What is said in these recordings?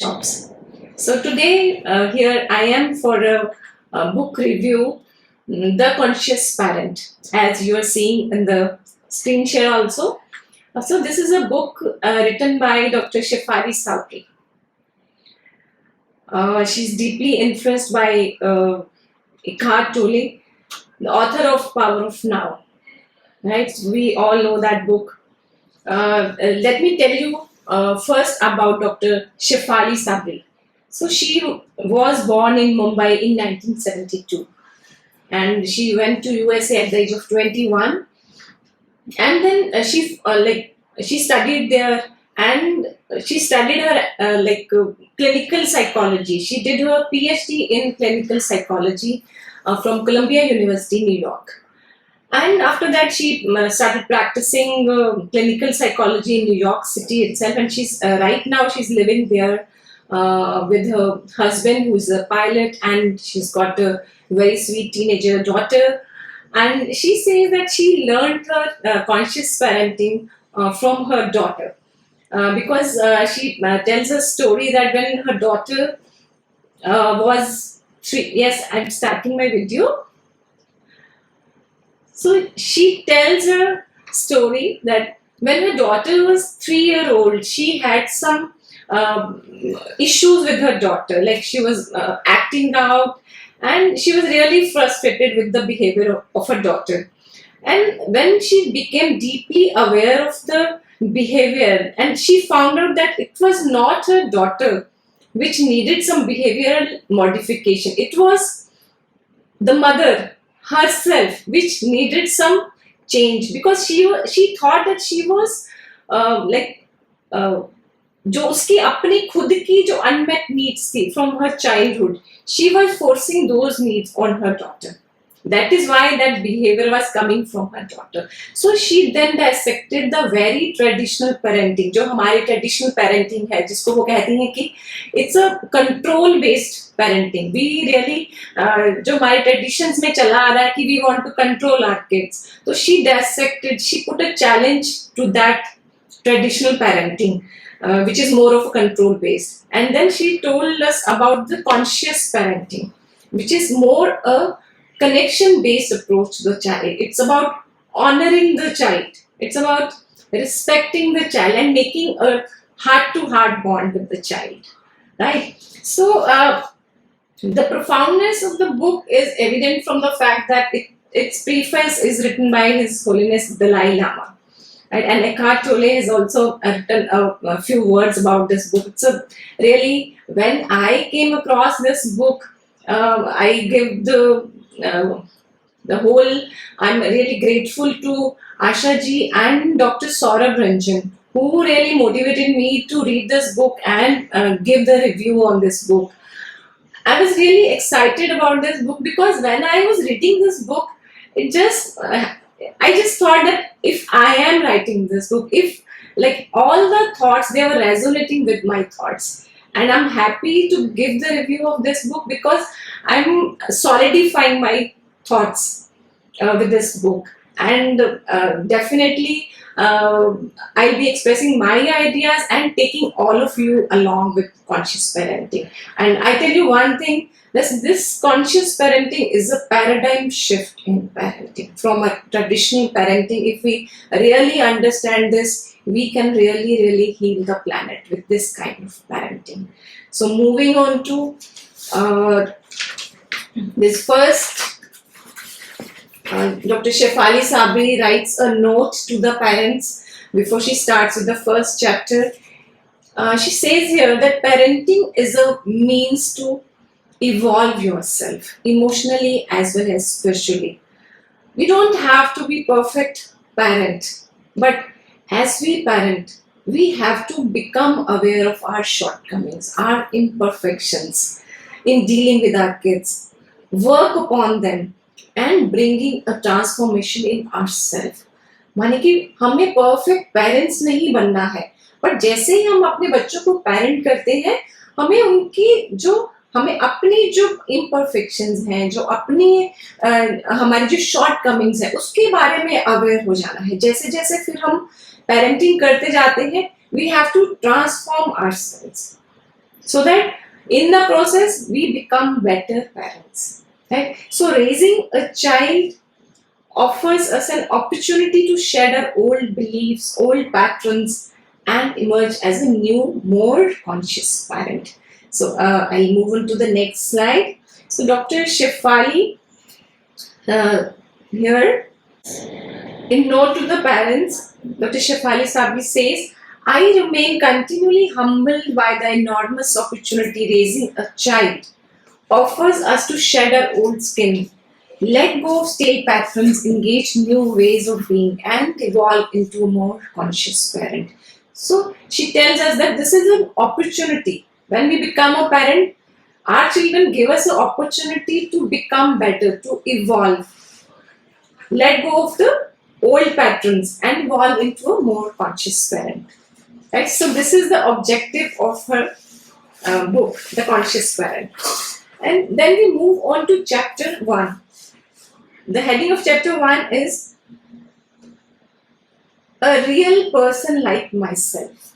shops. So today, here I am for a book review, The Conscious Parent, as you are seeing in the screen share also. So this is a book written by Dr. Shefali Tsabary. She's deeply influenced by Eckhart Tolle, the author of Power of Now. Right? We all know that book. Let me tell you first about Dr. Shefali Tsabary. So she was born in Mumbai in 1972, and she went to USA at the age of 21, and then she studied there, and she studied her clinical psychology. She did her PhD in clinical psychology from Columbia University, New York. And after that, she started practicing clinical psychology in New York City itself. And she's right now she's living there with her husband, who's a pilot, and she's got a very sweet teenager daughter. And she says that she learned her conscious parenting from her daughter because she tells a story that when her daughter was 3. Yes, I'm starting my video. So she tells her story that when her daughter was 3 year old, she had some issues with her daughter. Like she was acting out, and she was really frustrated with the behavior of her daughter. And when she became deeply aware of the behavior, and she found out that it was not her daughter which needed some behavioral modification, it was the mother herself which needed some change, because she thought that she was like जो उसकी अपनी खुद की जो unmet needs थी from her childhood, she was forcing those needs on her daughter. That is why that behavior was coming from her daughter. So she then dissected the very traditional parenting, जो हमारी traditional parenting है, जिसको वो कहती हैं कि it's a control based parenting. We really जो हमारे traditions में चला आ रहा है कि we want to control our kids. So she dissected, she put a challenge to that traditional parenting. Which is more of a control based. And then she told us about the conscious parenting, which is more a connection based approach to the child. It's about honoring the child, it's about respecting the child and making a heart to heart bond with the child, right? So the profoundness of the book is evident from the fact that its preface is written by His Holiness Dalai Lama. Right? And Eckhart Tolle has also written a few words about this book. So really, when I came across this book, I give the whole. I'm really grateful to Asha ji and Dr. Saurabh Ranjan, who really motivated me to read this book and give the review on this book. I was really excited about this book because when I was reading this book, it just I just thought that if I am writing this book, if like all the thoughts, they were resonating with my thoughts, and I'm happy to give the review of this book because I'm solidifying my thoughts with this book, and definitely I'll be expressing my ideas and taking all of you along with conscious parenting. And I tell you one thing, this conscious parenting is a paradigm shift in parenting from a traditional parenting. If we really understand this, we can really heal the planet with this kind of parenting. So moving on to this first, Dr. Shefali Tsabary writes a note to the parents before she starts with the first chapter. She says here that parenting is a means to evolve yourself emotionally as well as spiritually. We don't have to be perfect parent, but as we parent, we have to become aware of our shortcomings, our imperfections in dealing with our kids, work upon them and bringing a transformation in ourselves. माने कि हमें perfect parents नहीं बनना है, पर जैसे ही हम अपने बच्चों को पेरेंट करते हैं, हमें उनकी जो हमें अपनी जो इम्परफेक्शंस हैं, जो अपनी हमारी जो शॉर्ट कमिंग्स हैं, उसके बारे में अवेयर हो जाना है. जैसे जैसे फिर हम पेरेंटिंग करते जाते हैं, we have to transform ourselves. so that in the process we become better parents, right? So raising a child offers us an opportunity to shed our old beliefs, old patterns, and emerge as a new, more conscious parent. So I'll move on to the next slide. So Dr. Shefali here, in Note to the Parents, Dr. Shefali Tsabary says, I remain continually humbled by the enormous opportunity raising a child offers us to shed our old skin, let go of stale patterns, engage new ways of being, and evolve into a more conscious parent. So she tells us that this is an opportunity. When we become a parent, our children give us an opportunity to become better, to evolve, let go of the old patterns, and evolve into a more conscious parent. Right? So this is the objective of her book, The Conscious Parent. And then we move on to chapter 1. The heading of chapter 1 is A Real Person Like Myself.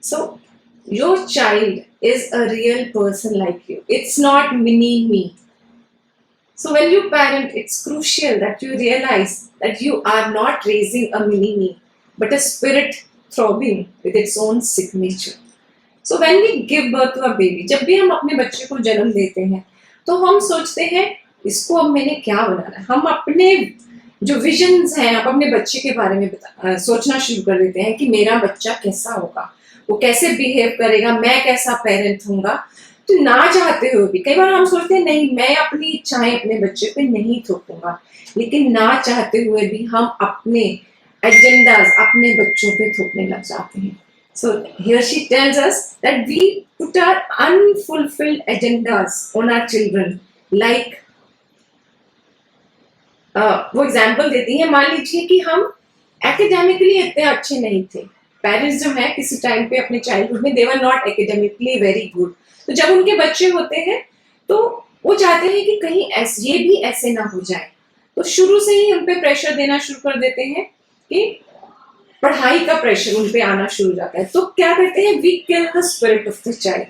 So, your child is a real person like you. It's not mini me. So, when you parent, it's crucial that you realize that you are not raising a mini me, but a spirit throbbing with its own signature. So when we give birth to a baby, जब भी हम अपने बच्चे को जन्म देते हैं तो हम सोचते हैं इसको अब मैंने क्या बनाना है। हम अपने जो विजन्स हैं आप अपने बच्चे के बारे में सोचना शुरू कर देते हैं कि मेरा बच्चा कैसा होगा, वो कैसे बिहेव करेगा, मैं कैसा पेरेंट होऊंगा। तो ना चाहते हुए भी कई बार हम सोचते हैं नहीं मैं अपनी इच्छाएं अपने बच्चे पे नहीं थोपूंगा, लेकिन ना चाहते हुए भी हम अपने एजेंडाज अपने बच्चों पे थोपने लग जाते हैं। So here she tells us that we put our unfulfilled agendas on our children, like वो एग्जाम्पल देती है, मान लीजिए कि हम एकेडमिकली इतने अच्छे नहीं थे, पेरेंट्स जो हैं किसी टाइम पे अपने चाइल्डहुड में they were not academically very good, तो जब उनके बच्चे होते हैं तो वो चाहते हैं कि कहीं ये भी ऐसे ना हो जाए, तो शुरू से ही उन पे प्रेशर देना शुरू कर देते हैं कि पढ़ाई का प्रेशर उन पे आना शुरू हो जाता है। तो क्या करते हैं, we kill the spirit of the child.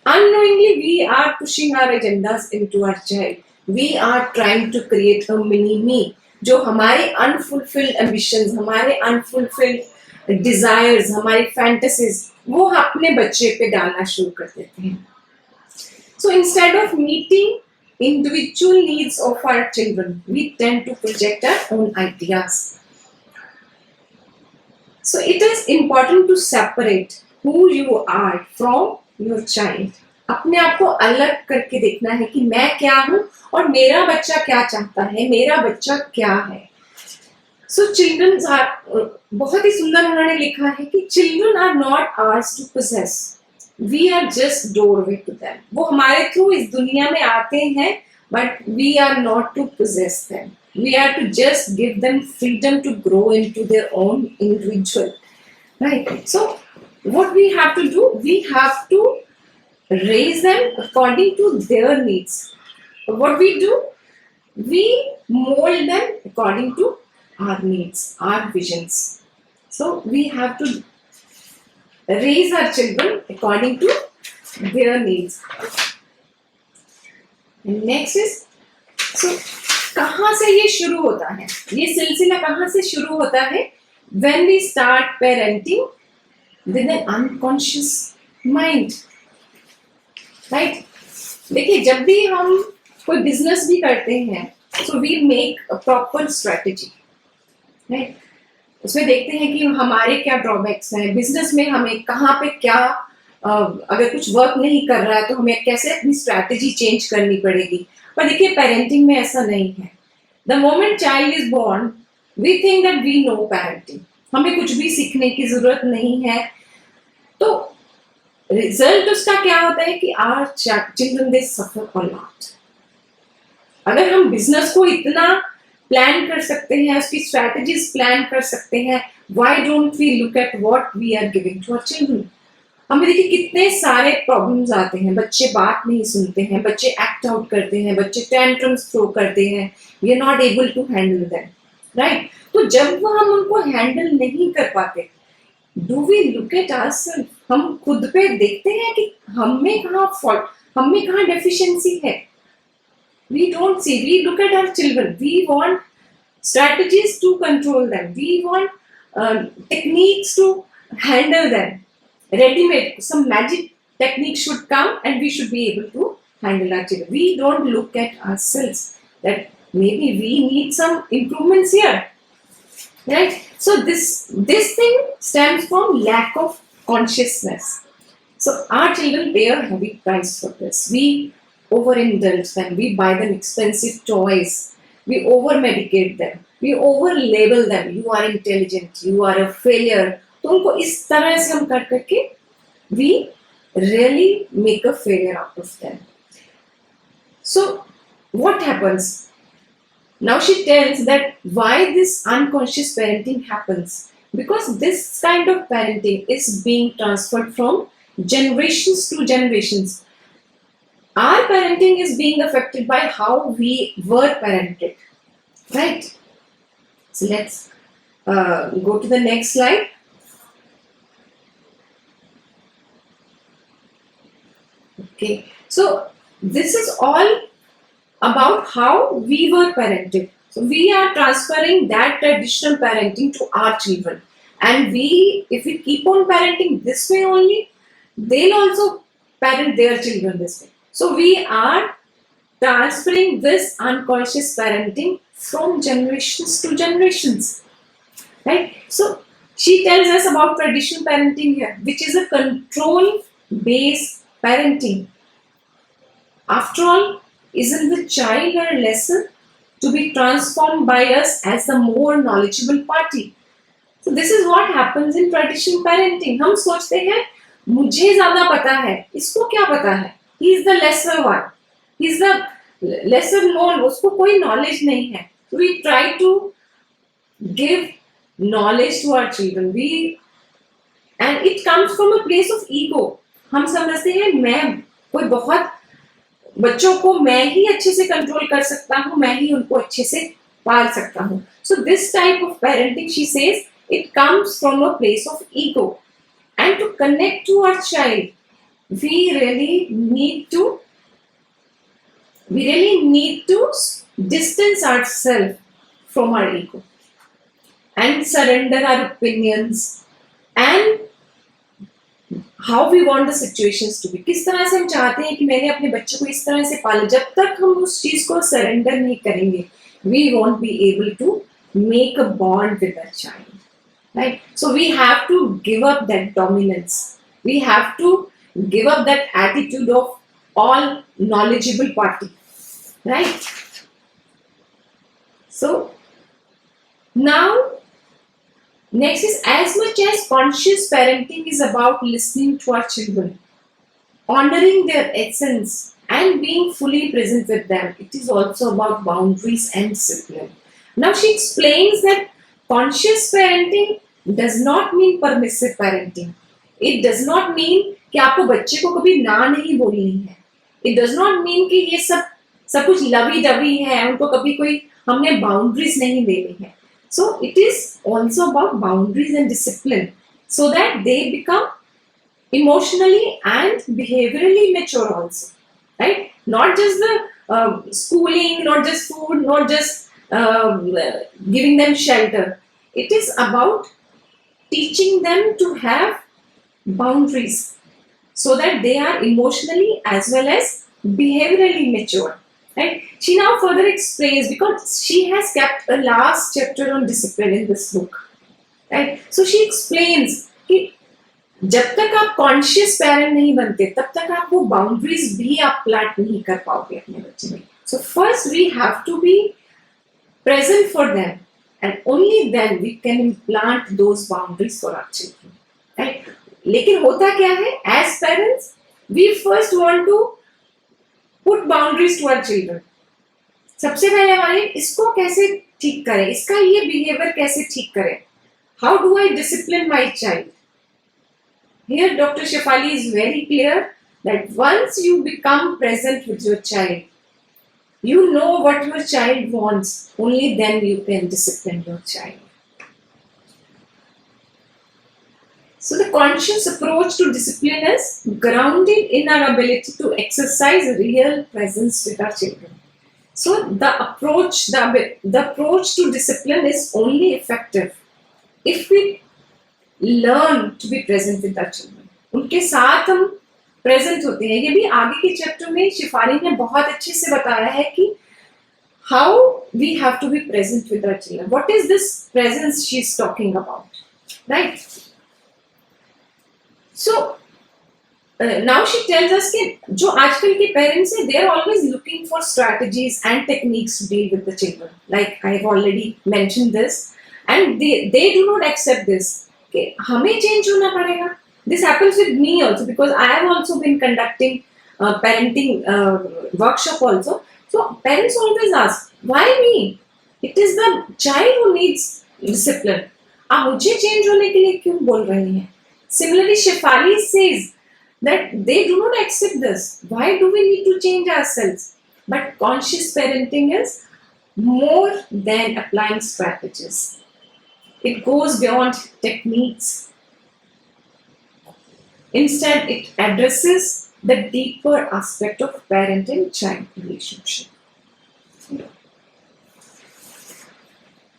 Unknowingly we are pushing our agendas into our child. We are trying to create a mini me जो हमारे unfulfilled ambitions, हमारे unfulfilled desires, हमारी fantasies वो अपने बच्चे पे डालना शुरू कर देते हैं। So instead of meeting individual needs of our children, we tend to project our own ideas. So it is important to separate who you are from your child. अपने आप को अलग करके देखना है कि मैं क्या हूँ और मेरा बच्चा क्या चाहता है, मेरा बच्चा क्या है। So children are, बहुत ही सुंदर उन्होंने लिखा है कि children are not ours to possess. We are just doorway to them. वो हमारे थ्रू इस दुनिया में आते हैं, but we are not to possess them. We are to just give them freedom to grow into their own individual, right? So what we have to do, we have to raise them according to their needs. What we do, we mold them according to our needs, our visions. So we have to raise our children according to their needs. And next is, so कहाँ से ये शुरू होता है, ये सिलसिला कहाँ से शुरू होता है? When we start parenting with an unconscious mind, right? देखिए जब भी हम कोई बिजनेस भी करते हैं, so we make a proper strategy, right? उसमें देखते हैं कि हमारे क्या ड्रॉबैक्स हैं बिजनेस में, हमें कहाँ पे क्या अगर कुछ वर्क नहीं कर रहा है तो हमें कैसे अपनी स्ट्रैटेजी चेंज करनी पड़ेगी। पर देखिए पेरेंटिंग में ऐसा नहीं है। The moment child is born we think that we know parenting, हमें कुछ भी सीखने की जरूरत नहीं है। तो रिजल्ट उसका क्या होता है कि our children they suffer a lot. अगर हम बिजनेस को इतना प्लान कर सकते हैं, उसकी स्ट्रैटेजीज प्लान कर सकते हैं, why don't we look at what we are giving to our children. हमें देखिए कितने सारे प्रॉब्लम्स आते हैं, बच्चे बात नहीं सुनते हैं, बच्चे एक्ट आउट करते हैं, बच्चे टेंट्रम्स थ्रो करते हैं, we are not able to handle them, right? तो जब वो हम उनको हैंडल नहीं कर पाते, do we look at ourself? हम खुद पे देखते हैं कि हमें कहाँ फॉल्ट, हमें कहाँ डेफिशिएंसी है? We don't see. We look at our children. We want strategies to control them. We want techniques to handle them. Ready-made. Some magic technique should come and we should be able to handle our children. We don't look at ourselves that maybe we need some improvements here. Right? So this thing stems from lack of consciousness. So our children pay a heavy price for this. We overindulge them. We buy them expensive toys. We over-medicate them. We over-label them. You are intelligent. You are a failure. तो उनको इस तरह से हम कर करके we really make a failure out of them. So what happens? Now she tells that why this unconscious parenting happens. Because this kind of parenting is being transferred from generations to generations. Our parenting is being affected by how we were parented, right? So let's go to the next slide. Okay, so this is all about how we were parented. So we are transferring that traditional parenting to our children, and if we keep on parenting this way only, they'll also parent their children this way. So we are transferring this unconscious parenting from generations to generations, right? So she tells us about traditional parenting here, which is a control-based parenting. After all, isn't the child a lesson to be transformed by us as the more knowledgeable party? So this is what happens in traditional parenting. हम सोचते हैं मुझे ज्यादा पता है, इसको क्या पता है? He is the lesser one. He is the lesser known. उसको कोई knowledge नहीं है. So we try to give knowledge to our children. And it comes from a place of ego. हम समझते हैं मैं कोई बहुत बच्चों को मैं ही अच्छे से कंट्रोल कर सकता हूँ, मैं ही उनको अच्छे से पाल सकता हूँ. So this type of parenting, she says, it comes from a place of ego. And to connect to our child, we really need to distance ourselves from our ego and surrender our opinions and how we want the situations to be. किस तरह से हम चाहते हैं कि मैंने अपने बच्चे को इस तरह से पाला. जब तक हम उस चीज को सरेंडर नहीं करेंगे, we won't be able to make a bond with our child, right? So we have to give up that dominance. We have to give up that attitude of all knowledgeable party, right? So now next is, as much as conscious parenting is about listening to our children, honoring their essence and being fully present with them, it is also about boundaries and discipline. Now she explains that conscious parenting does not mean permissive parenting. It does not mean कि आपको बच्चे को कभी ना नहीं बोलनी है. It does not mean कि ये सब कुछ लवी डवी है, उनको कभी कोई हमने बाउंड्रीज नहीं देनी है. So it is also about boundaries and discipline, so that they become emotionally and behaviorally mature also, right? Not just the schooling, not just food, not just giving them shelter. It is about teaching them to have boundaries so that they are emotionally as well as behaviorally mature. Right? She now further explains, because she has kept a last chapter on discipline in this book. Right? So she explains कि जब तक आप conscious parent नहीं बनते, तब तक आप वो बाउंड्रीज भी आप प्लांट नहीं कर पाओगे अपने बच्चे में. So first we have to be present for them, and only then we can implant those boundaries for our children. Right? लेकिन होता क्या है? As parents, we first want to put boundaries to our children. सबसे पहले हमारे इसको कैसे ठीक करें, इसका ये बिहेवियर कैसे ठीक करें. How do I discipline my child? Here Dr. Shefali is very clear that once you become present with your child, you know what your child wants, only then you can discipline your child. So the conscious approach to discipline is grounded in our ability to exercise real presence with our children. So the approach to discipline is only effective if we learn to be present with our children. उनके साथ हम present होते हैं. ये भी आगे के chapter में शिफाली ने बहुत अच्छे से बताया है कि how we have to be present with our children. What is this presence she's talking about, right? So now she tells us कि जो आजकल के parents हैं, they are always looking for strategies and techniques to deal with the children. Like I have already mentioned this, and they do not accept this. कि हमें change होना पड़ेगा. This happens with me also because I have also been conducting parenting workshop also. So parents always ask, why me? It is the child who needs discipline. आप मुझे change होने के लिए क्यों बोल रहे हैं? Similarly, Shefali says that they do not accept this. Why do we need to change ourselves? But conscious parenting is more than applying strategies. It goes beyond techniques. Instead, it addresses the deeper aspect of parent and child relationship.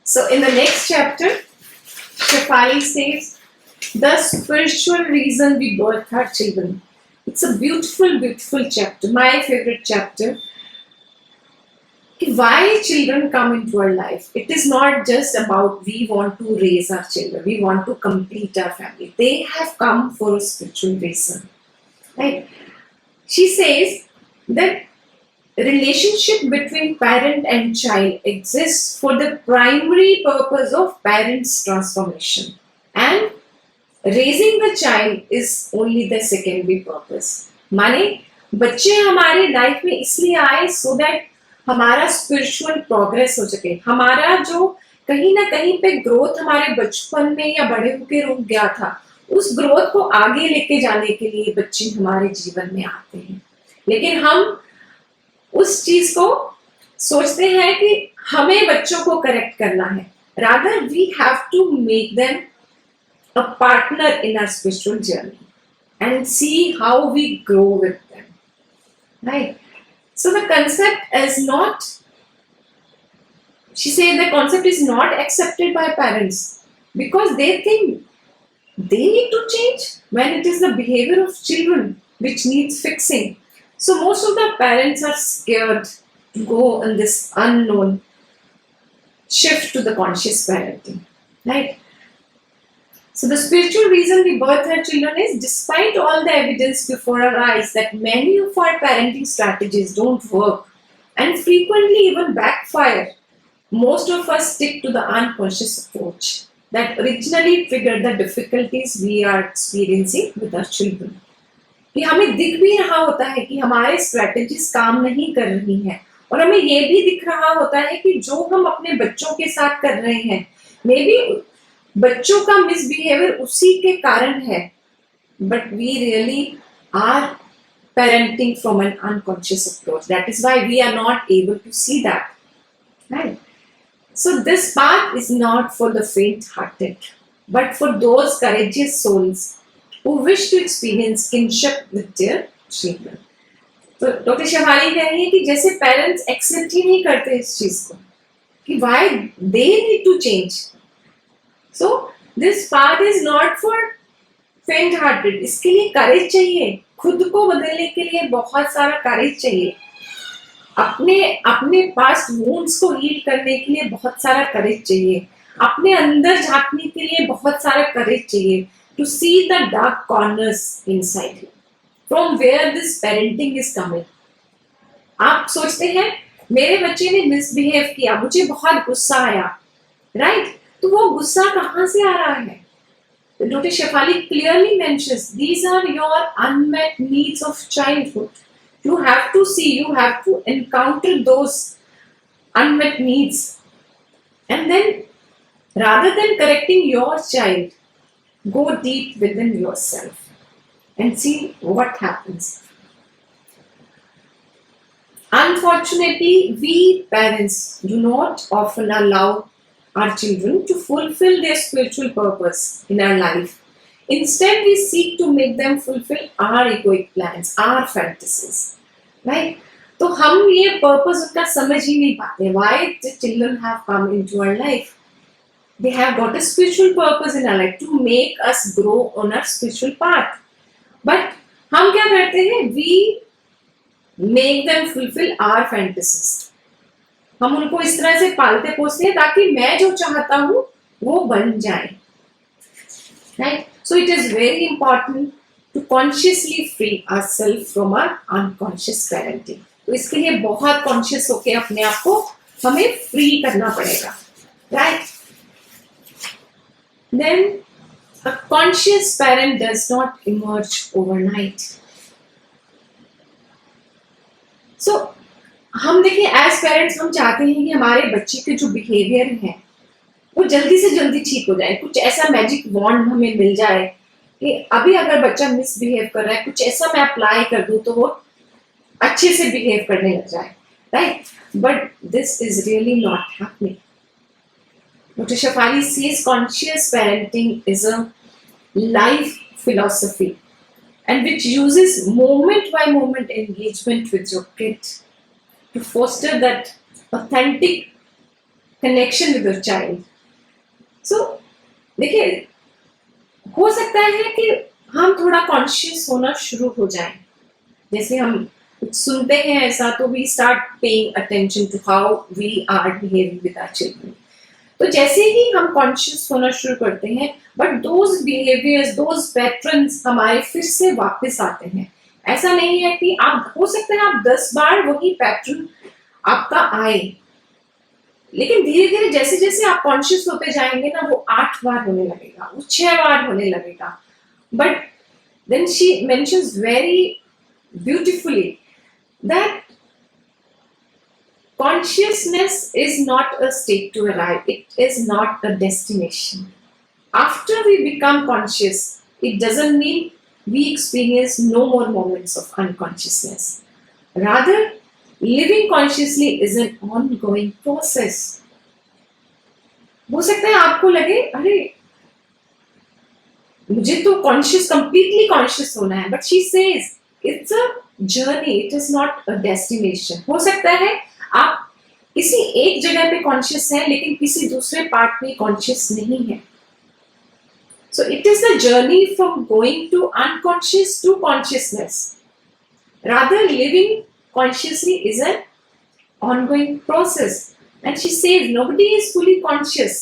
So, in the next chapter, Shefali says, the spiritual reason we birth our children. It's a beautiful, beautiful chapter. My favorite chapter. Why children come into our life? It is not just about we want to raise our children. We want to complete our family. They have come for a spiritual reason. Right? She says that relationship between parent and child exists for the primary purpose of parent's transformation. And raising the child is only the secondary purpose. माने बच्चे हमारे life में इसलिए आए so that हमारा spiritual progress हो सके. हमारा जो कहीं ना कहीं पे ग्रोथ हमारे बचपन में या बड़े होके रुक गया था, उस ग्रोथ को आगे लेके जाने के लिए बच्चे हमारे जीवन में आते हैं. लेकिन हम उस चीज को सोचते हैं कि हमें बच्चों को करेक्ट करना है. Rather we have to make them a partner in our spiritual journey and see how we grow with them, right? So the concept is not, she said the concept is not accepted by parents because they think they need to change when it is the behavior of children which needs fixing. So most of the parents are scared to go on this unknown shift to the conscious parenting, right? So the spiritual reason we birth our children is, despite all the evidence before our eyes that many of our parenting strategies don't work and frequently even backfire, most of us stick to the unconscious approach that originally triggered the difficulties we are experiencing with our children. कि हमें दिख भी रहा होता है कि हमारे strategies काम नहीं कर रही हैं, और हमें ये भी दिख रहा होता है कि जो हम अपने बच्चों के साथ कर रहे हैं, मे बी बच्चों का मिसबिहेवियर उसी के कारण है, but we really are parenting from an unconscious approach. That is why we are not able to see that, right? So this path is not for the faint-hearted, but for those courageous souls who wish to experience kinship with their children. तो doctor Shefali कह रही है कि जैसे parents accept ही नहीं करते इस चीज को कि why they need to change. So this path is not for faint-hearted. इसके लिए करेज चाहिए, खुद को बदलने के लिए बहुत सारा करेज चाहिए, अपने पास्ट वुंड्स को हील करने के लिए बहुत सारा करेज चाहिए, अपने अंदर झांकने के लिए बहुत सारा करेज चाहिए, to see the dark corners inside you, from where this parenting is coming. आप सोचते हैं मेरे बच्चे ने मिसबिहेव किया, मुझे बहुत गुस्सा आया, राइट? तो वो गुस्सा कहाँ से आ रहा है? Dr. Shefali clearly mentions these are your unmet needs of childhood. You have to see, you have to encounter those unmet needs, and then rather than correcting your child, go deep within yourself and see what happens. Unfortunately, we parents do not often allow our children to fulfill their spiritual purpose in our life, Instead, we seek to make them fulfill our egoic plans, our fantasies, right? तो हम ये purpose उनका समझ ही नहीं पाते. Why the children have come into our life? They have got a spiritual purpose in our life to make us grow on our spiritual path. But हम क्या करते हैं? We make them fulfill our fantasies. हम उनको इस तरह से पालते पोसते हैं ताकि मैं जो चाहता हूँ वो बन जाए. Right? So it is very important to consciously free ourselves from our unconscious parenting. तो इसके लिए बहुत कॉन्शियस होके अपने आप को हमें फ्री करना पड़ेगा. Right? Then a conscious parent does not emerge overnight. So हम देखिए एज पेरेंट्स हम चाहते हैं कि हमारे बच्चे के जो बिहेवियर है वो जल्दी से जल्दी ठीक हो जाए. कुछ ऐसा मैजिक वॉन्ड हमें मिल जाए कि अभी अगर बच्चा मिसबिहेव कर रहा है, कुछ ऐसा मैं अप्लाई कर दूं तो वो अच्छे से बिहेव करने लग जाए. Right? But this is really not happening. Dr. Shefali says conscious parenting is a life philosophy and which uses moment by moment engagement with your kid to foster that authentic connection with your child. So, देखिए हो सकता है कि हम थोड़ा conscious होना शुरू हो जाएं. जैसे हम कुछ सुनते हैं ऐसा तो we start paying attention to how we are behaving with our children. तो जैसे ही हम कॉन्शियस होना शुरू करते हैं but those behaviours those patterns हमारे फिर से वापस आते हैं. ऐसा नहीं है कि आप हो सकता है आप 10 बार वही पैटर्न आपका आए, लेकिन धीरे धीरे जैसे जैसे आप कॉन्शियस होते जाएंगे ना वो 8 बार होने लगेगा, वो 6 बार होने लगेगा. But then she mentions very beautifully that consciousness is not a state to arrive. It is not a destination. After we become conscious, it doesn't mean we experience no more moments of unconsciousness. Rather, living consciously is an ongoing process. हो सकता है आपको लगे अरे मुझे तो conscious completely conscious होना है, but she says it's a journey, it is not a destination. हो सकता है आप किसी एक जगह पे कॉन्शियस हैं लेकिन किसी दूसरे पार्ट में कॉन्शियस नहीं है. So it is the journey from going to unconscious to consciousness. Rather living consciously is an ongoing process. And she says nobody is fully conscious.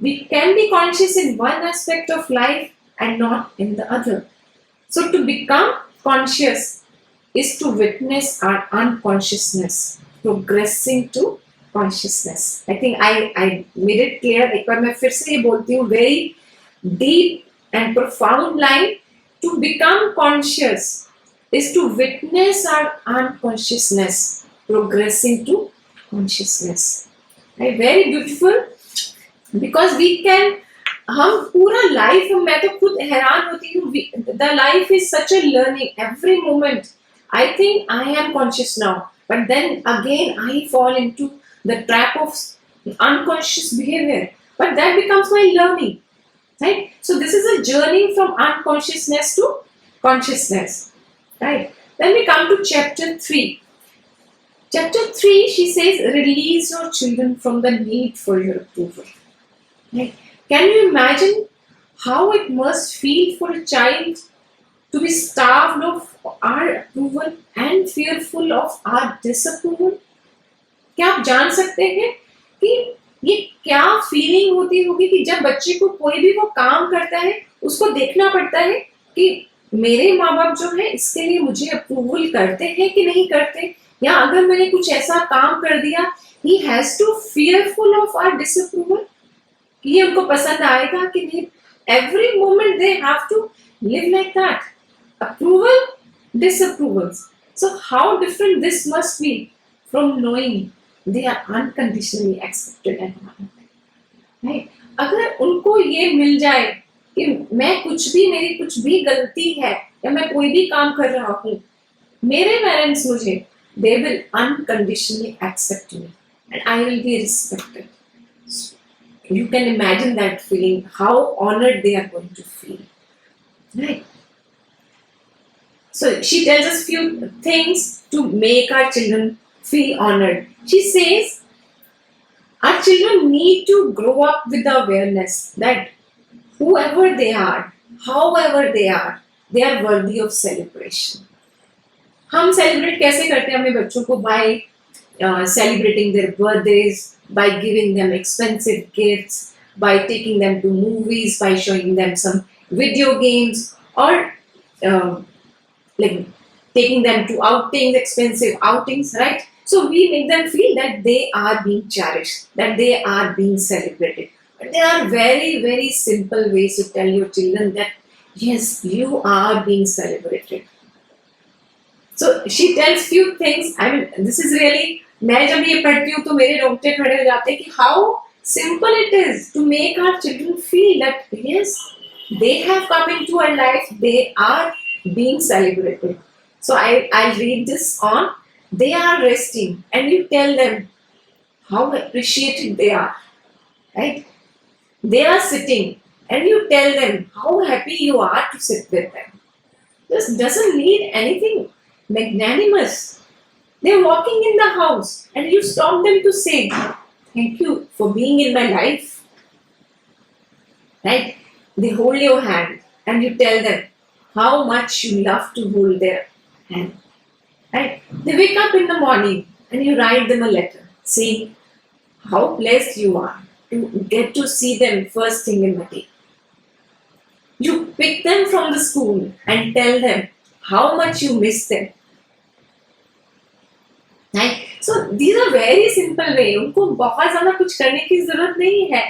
We can be conscious in one aspect of life and not in the other. So to become conscious is to witness our unconsciousness progressing to consciousness. I think I made it clear. एक बार मैं फिर से ये बोलती हूँ, very deep and profound line. To become conscious is to witness our unconsciousness progressing to consciousness. Right? Very beautiful. Because we can, हम पूरा life, मैं तो खुद हैरान होती हूँ. The life is such a learning. Every moment I think I am conscious now, but then again I fall into the trap of unconscious behavior. But that becomes my learning, right? So this is a journey from unconsciousness to consciousness, right? Then we come to chapter 3. Chapter 3, she says, release your children from the need for your approval. Right? Can you imagine how it must feel for a child to be starved of our approval and fearful of our disapproval? क्या आप जान सकते हैं कि ये क्या feeling होती होगी कि जब बच्चे को कोई भी वो काम करता है उसको देखना पड़ता है कि मेरे माँ बाप जो है इसके लिए मुझे अप्रूवल करते हैं कि नहीं करते, या अगर मैंने कुछ ऐसा काम कर दिया he has to fearful of our disapproval, कि ये उनको पसंद आएगा कि नहीं. Every moment they have to live like that. Approval, disapprovals. So how different this must be from knowing they are unconditionally accepted and honored. Right? अगर उनको ये मिल जाए कि मैं कुछ भी, मेरी कुछ भी गलती है या मैं कोई भी काम कर रहा हूँ, मेरे पेरेंट्स मुझे, they will unconditionally accept me and I will be respected. You can imagine that feeling, how honored they are going to feel. Right. So she tells us few things to make our children feel honored. She says our children need to grow up with the awareness that whoever they are, however they are worthy of celebration. हम celebrate कैसे करते हैं अपने बच्चों को bye celebrating their birthdays, by giving them expensive gifts, by taking them to movies, by showing them some video games, or uh, like taking them to outings, expensive outings, right? So we make them feel that they are being cherished, that they are being celebrated. But there are very, very simple ways to tell your children that yes, you are being celebrated. So she tells few things. I mean, this is really. मैं जब ये पढ़ती हूँ तो मेरे रोंगटे खड़े हो जाते हैं कि how simple it is to make our children feel that yes, they have come into our life, they are being celebrated. So I'll read this on. They are resting, and you tell them how appreciated they are, right? They are sitting, and you tell them how happy you are to sit with them. This doesn't need anything magnanimous. They're walking in the house, and you stop them to say, "Thank you for being in my life." Right? They hold your hand, and you tell them how much you love to hold their hand. Right? They wake up in the morning, and you write them a letter saying how blessed you are to get to see them first thing in the day. You pick them from the school and tell them how much you miss them. Right? So these are very simple way. उनको बहुत ज़्यादा कुछ करने की ज़रूरत नहीं है.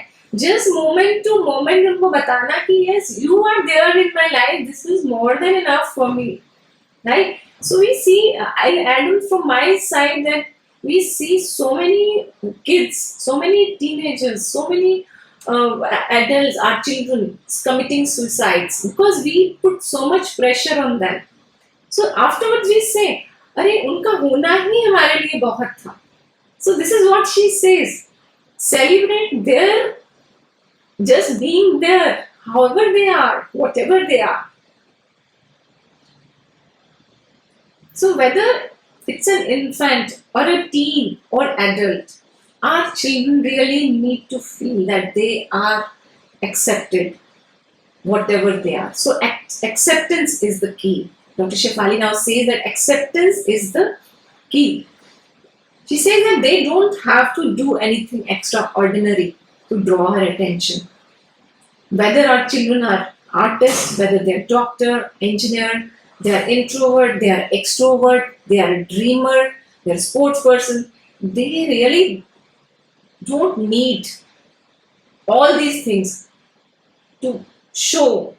Just moment to moment उनको बताना कि yes, you are there in my life. This is more than enough for me. Right? So we see, I add from my side that we see so many kids, so many teenagers, so many adults, our children committing suicides because we put so much pressure on them. So afterwards we say, अरे उनका होना ही हमारे लिए बहुत था. So this is what she says. Celebrate their just being there, however they are, whatever they are. So whether it's an infant or a teen or adult, our children really need to feel that they are accepted, whatever they are. So acceptance is the key. Dr. Shefali now says that acceptance is the key. She says that they don't have to do anything extraordinary to draw her attention. Whether our children are artists, whether they're doctor, engineer, they are introvert, they are extrovert, they are a dreamer, they're a sports person, they really don't need all these things to show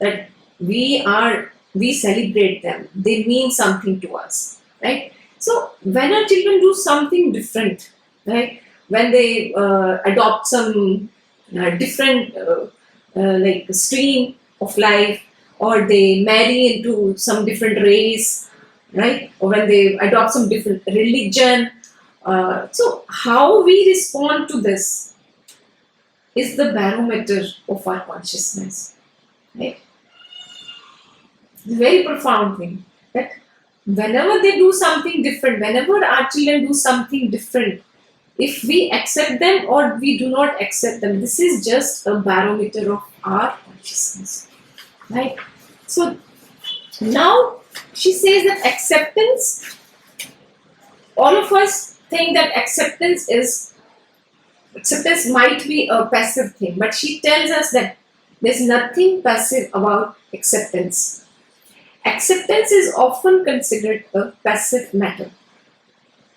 that we celebrate them. They mean something to us, right? So when our children do something different, right? When they adopt some different like stream of life, or they marry into some different race, right? Or when they adopt some different religion. So how we respond to this is the barometer of our consciousness, right? It's a very profound thing that whenever they do something different, whenever our children do something different, if we accept them or we do not accept them, this is just a barometer of our consciousness, right? So now she says that acceptance, all of us think that acceptance might be a passive thing, but she tells us that there's nothing passive about acceptance. Acceptance is often considered a passive matter.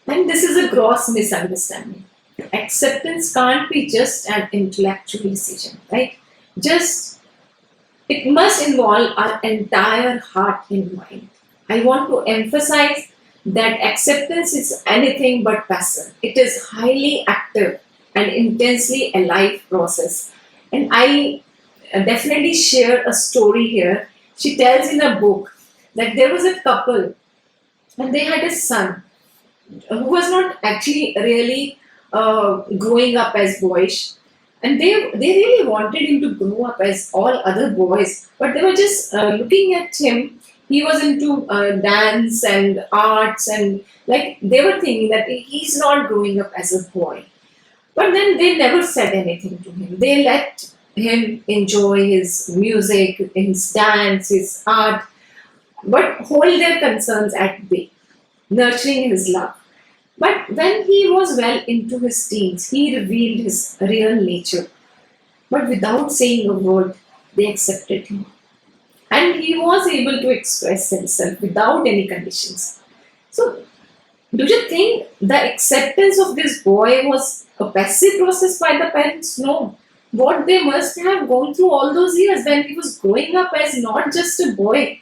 And this is a gross misunderstanding. Acceptance can't be just an intellectual decision, right? It must involve our entire heart and mind. I want to emphasize that acceptance is anything but passive. It is highly active and intensely alive process. And I definitely share a story here. She tells in a book that there was a couple and they had a son who was not actually really growing up as boyish. and they really wanted him to grow up as all other boys, but they were just looking at him. He was into dance and arts, and like they were thinking that he's not growing up as a boy. But then they never said anything to him. They let him enjoy his music, his dance, his art, but hold their concerns at bay, nurturing his love. But when he was well into his teens, he revealed his real nature. But without saying a word, they accepted him. And he was able to express himself without any conditions. So, do you think the acceptance of this boy was a passive process by the parents? No. What they must have gone through all those years when he was growing up as not just a boy,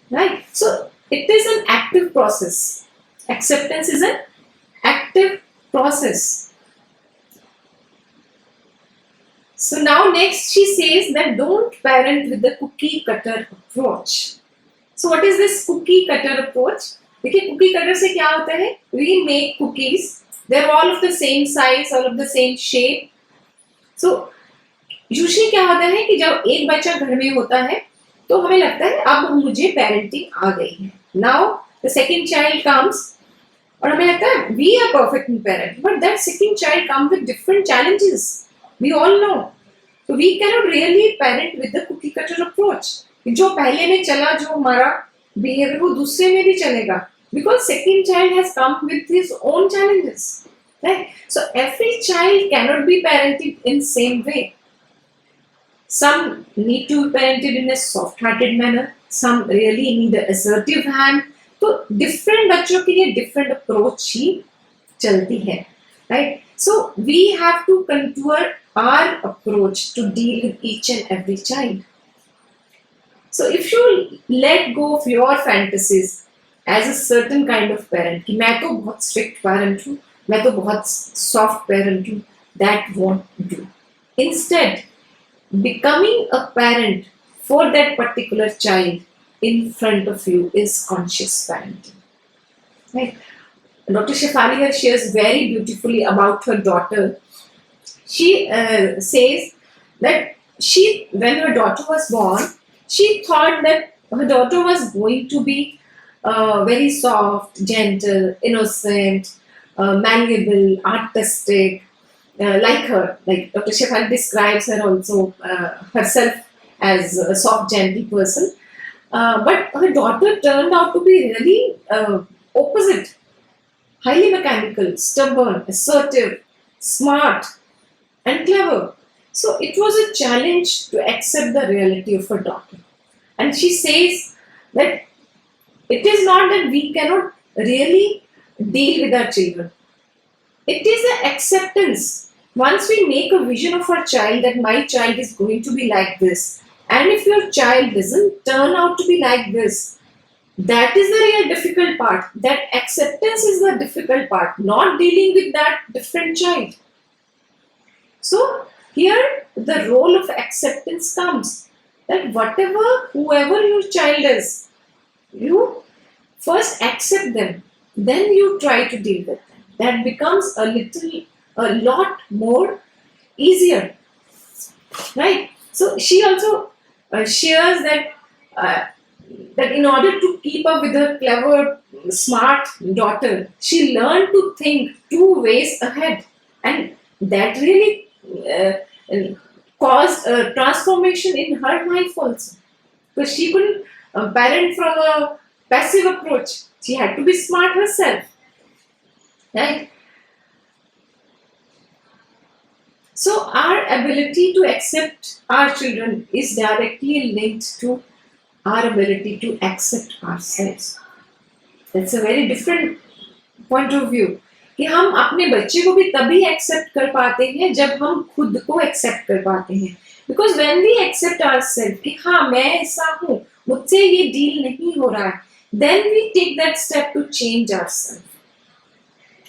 right? So, it is an active process. Acceptance is an active process. So now next she says that don't parent with the cookie cutter approach. So what is this cookie cutter approach? देखिए cookie cutter से क्या होता है? We make cookies. They're all of the same size, all of the same shape. So usually क्या होता है कि जब एक बच्चा घर में होता है तो हमें लगता है अब मुझे पेरेंटिंग आ गई है. Now the second child comes और हमें लगता है we are perfect in parent, but that second child comes with different challenges. We all know. So we cannot really parent with the cookie cutter approach. जो पहले में चला जो हमारा behavior वो दूसरे में भी चलेगा, because second child has come with his own challenges, right? So every child cannot be parented in same way. Some need to be parented in a soft-hearted manner. Some really need an assertive hand. तो different बच्चों के लिए different approach ही चलती है, right? So we have to contour our approach to deal with each and every child. So if you let go of your fantasies as a certain kind of parent, कि मैं तो बहुत strict parent हूँ, मैं तो बहुत soft parent हूँ, that won't do. Instead, becoming a parent for that particular child in front of you is conscious parenting. Right? Dr. Shefali here shares very beautifully about her daughter. She says that when her daughter was born, she thought that her daughter was going to be very soft, gentle, innocent, malleable, artistic, like her. Like Dr. Shefali describes her also herself as a soft, gentle person. But her daughter turned out to be really opposite. Highly mechanical, stubborn, assertive, smart, and clever. So it was a challenge to accept the reality of her daughter. And she says that it is not that we cannot really deal with our children. It is the acceptance. Once we make a vision of our child that my child is going to be like this, and if your child doesn't turn out to be like this, that is the real difficult part. That acceptance is the difficult part, not dealing with that different child. So here the role of acceptance comes, that whoever your child is, you first accept them, then you try to deal with them. That becomes a lot more easier, right? So she also shares that in order to keep up with her clever, smart daughter, she learned to think 2 ways ahead, and that really caused a transformation in her life also. Because she couldn't parent from a passive approach. She had to be smart herself, right? So our ability to accept our children is directly linked to our ability to accept ourselves. That's a very different point of view. कि हम अपने बच्चे को भी तभी accept कर पाते हैं जब हम खुद को एक्सेप्ट कर पाते हैं. Because when we accept ourself कि हाँ मैं ऐसा हूँ, मुझसे ये डील नहीं हो रहा है, then we take that step to change ourselves.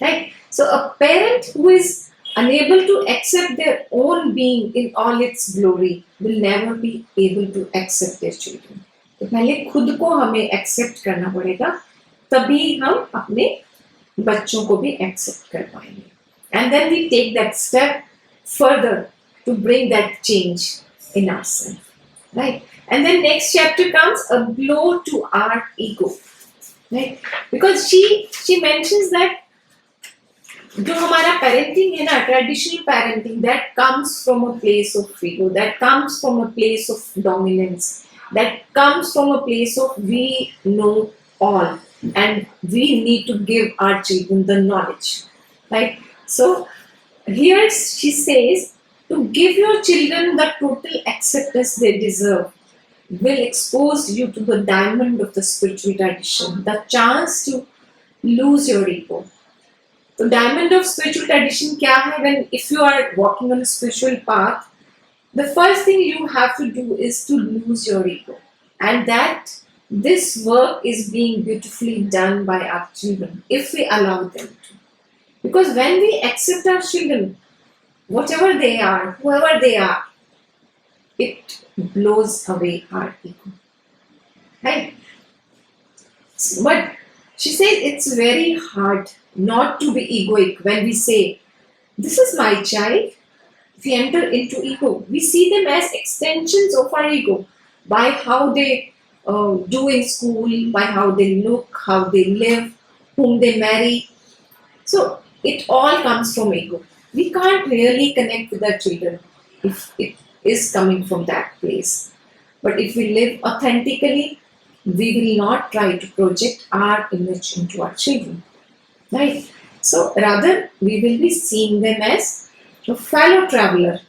Right? So a parent who is unable to accept their own being in all its glory will never be able to accept their children. तो पहले खुद को हमें accept करना पड़ेगा, तभी हम अपने बच्चों को भी एक्सेप्ट कर पाएंगे. And then we take that step further to bring that change in ourselves, right? And then next chapter comes a blow to our ego, right? Because she mentions that जो हमारा parenting है ना, traditional parenting, that comes from a place of ego, that comes from a place of dominance, that comes from a place of we know all and we need to give our children the knowledge, right? So here she says to give your children the total acceptance they deserve will expose you to the diamond of the spiritual tradition, the chance to lose your ego. The diamond of spiritual tradition kya hai? When if you are walking on a spiritual path, the first thing you have to do is to lose your ego. And that this work is being beautifully done by our children if we allow them to. Because when we accept our children, whatever they are, whoever they are, it blows away our ego. Right? But she says it's very hard not to be egoic when we say, this is my child. We enter into ego. We see them as extensions of our ego by how they do in school, by how they look, how they live, whom they marry. So it all comes from ego. We can't really connect with our children if it is coming from that place. But if we live authentically, we will not try to project our image into our children. Right? So rather, we will be seeing them as a fellow traveler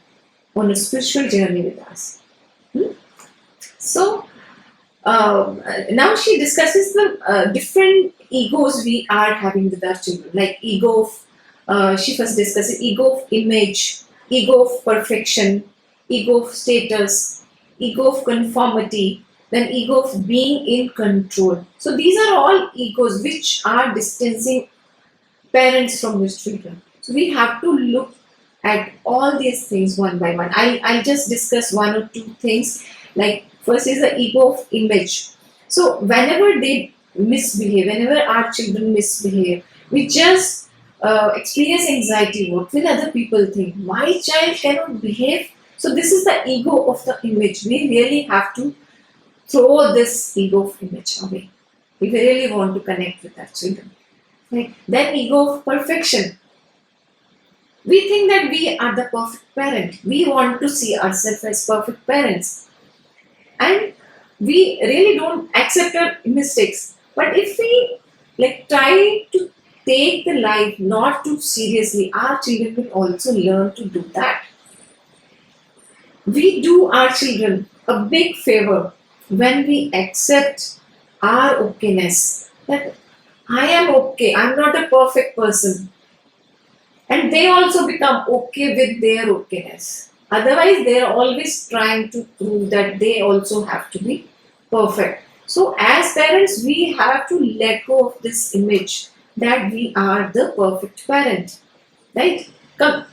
on a spiritual journey with us. So now she discusses the different egos we are having with our children, like ego of, she first discusses ego of image, ego of perfection, ego of status, ego of conformity, then ego of being in control. So these are all egos which are distancing parents from their children. So we have to look at all these things one by one. I'll just discuss one or two things. Like first is the ego of image. So whenever they misbehave, whenever our children misbehave, we just experience anxiety. What will other people think? My child cannot behave. So this is the ego of the image. We really have to throw this ego of image away if we really want to connect with our children. Right? Then ego of perfection. We think that we are the perfect parent. We want to see ourselves as perfect parents. And we really don't accept our mistakes. But if we try to take the life not too seriously, our children will also learn to do that. We do our children a big favor when we accept our okayness. That I am okay, I'm not a perfect person. And they also become okay with their okayness. Otherwise, they are always trying to prove that they also have to be perfect. So, as parents, we have to let go of this image that we are the perfect parent. Right? Come,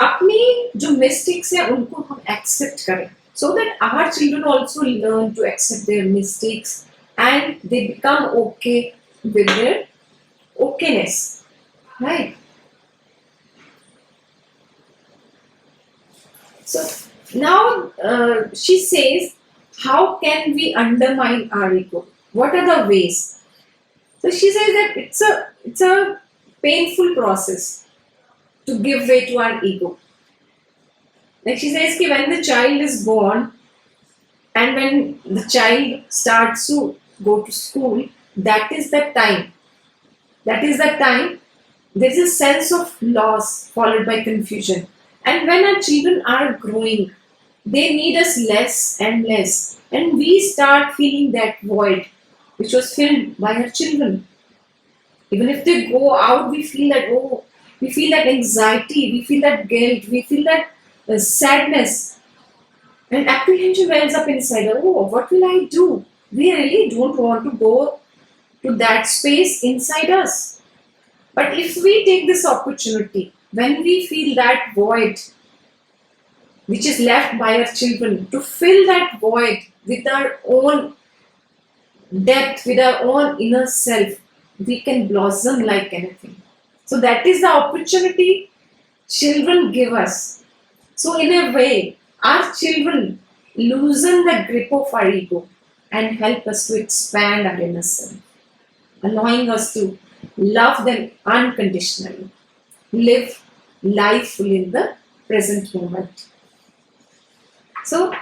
अपनी जो mistakes है उनको हम accept करें, so that our children also learn to accept their mistakes and they become okay with their okayness, right? So now she says, how can we undermine our ego? What are the ways? So she says that it's a painful process to give way to our ego. Like she says, कि when the child is born and when the child starts to go to school, that is the time. That is the time there is a sense of loss followed by confusion. And when our children are growing, they need us less and less. And we start feeling that void which was filled by our children. Even if they go out, we feel that anxiety, we feel that guilt, we feel that sadness. And apprehension wells up inside. Oh, what will I do? We really don't want to go to that space inside us. But if we take this opportunity, when we feel that void which is left by our children, to fill that void with our own depth, with our own inner self, we can blossom like anything. So that is the opportunity children give us. So, in a way, our children loosen the grip of our ego and help us to expand our inner self, allowing us to love them unconditionally, live life fully in the present moment. So,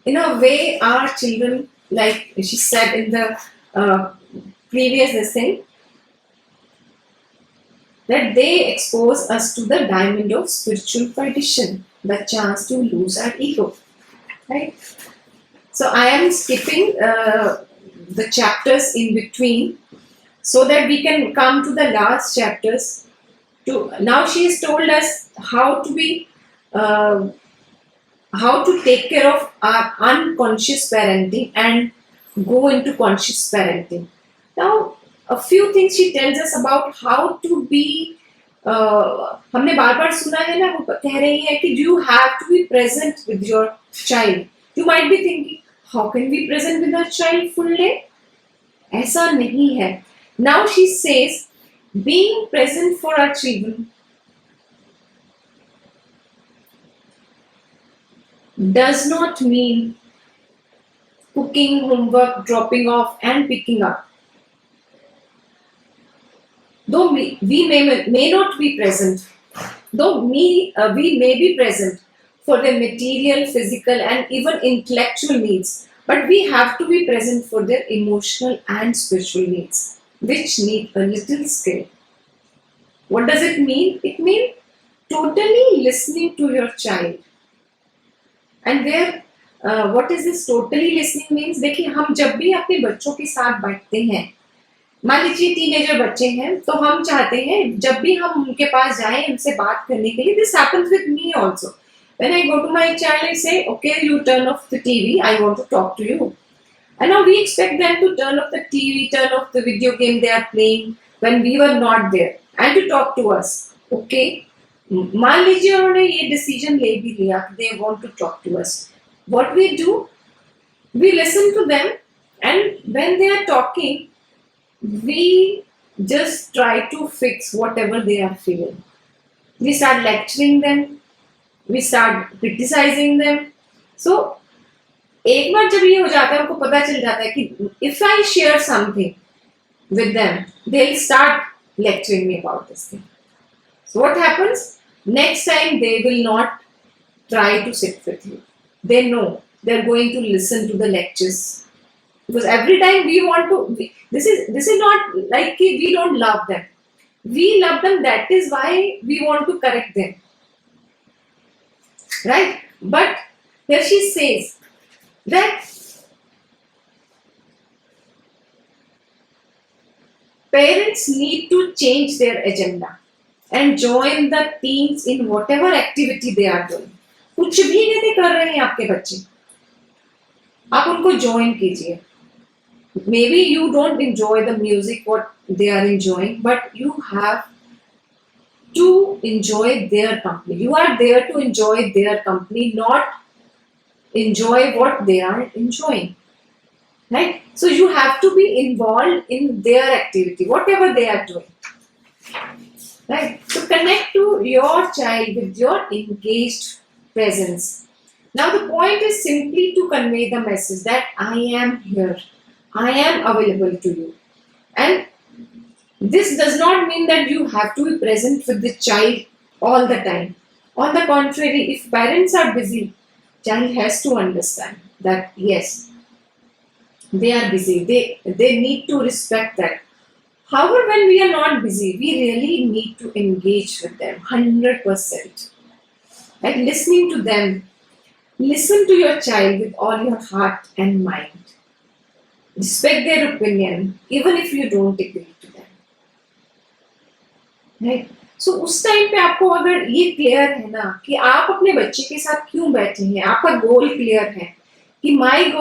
in a way, our children, like she said in the previous thing, that they expose us to the diamond of spiritual perdition, the chance to lose our ego. Right? So I am skipping the chapters in between so that we can come to the last chapters. Now she has told us uh, how to take care of our unconscious parenting and go into conscious parenting. Now, a few things she tells us about how to be. हमने बार बार सुना है ना, वो कह रही है कि you have to be present with your child. You might be thinking, how can we present with our child full day? ऐसा नहीं है. Now she says, being present for our children does not mean cooking, homework, dropping off, and picking up. Though we may not be present, we may be present for their material, physical, and even intellectual needs, but we have to be present for their emotional and spiritual needs, which need a little skill. What does it mean? It means totally listening to your child. And where what is this totally listening means? देखिए, हम जब भी अपने बच्चों के साथ बैठते हैं, मान लीजिए टीनेजर बच्चे हैं, तो हम चाहते हैं जब भी हम उनके पास जाएं उनसे बात करने के लिए, this happens with me also. When I go to my child, I say, okay, you turn off the TV, I want to talk to you. And now we expect them to turn off the TV, turn off the video game they are playing when we were not there, and to talk to us. Okay, मान लीजिए उन्होंने ये decision ले भी लिया, they want to talk to us. What we do? We listen to them, and when they are talking, we just try to fix whatever they are feeling. We start lecturing them, we start criticizing them. So एक बार जब ये हो जाता है, उनको पता चल जाता है कि if I share something with them, they'll start lecturing me about this thing. So what happens? Next time they will not try to sit with you. They know they're going to listen to the lectures, because every time we want to. This is not like we don't love them. We love them. That is why we want to correct them, right? But here she says that parents need to change their agenda and join the teens in whatever activity they are doing. कुछ भी नहीं कर रहे हैं आपके बच्चे, आप उनको join कीजिए. Maybe you don't enjoy the music what they are enjoying, but you have to enjoy their company. You are there to enjoy their company, not enjoy what they are enjoying. Right? So you have to be involved in their activity, whatever they are doing. Right? So connect to your child with your engaged presence. Now the point is simply to convey the message that I am here. I am available to you. And this does not mean that you have to be present with the child all the time. On the contrary, if parents are busy, child has to understand that yes, they are busy. They need to respect that. However, when we are not busy, we really need to engage with them 100%. And listening to them, listen to your child with all your heart and mind. Respect their opinion, even if you don't agree to them. Right? So उस time पे आपको अगर ये clear है ना कि आप अपने बच्चे के साथ क्यों बैठे हैं, आपका गोल क्लियर है कि my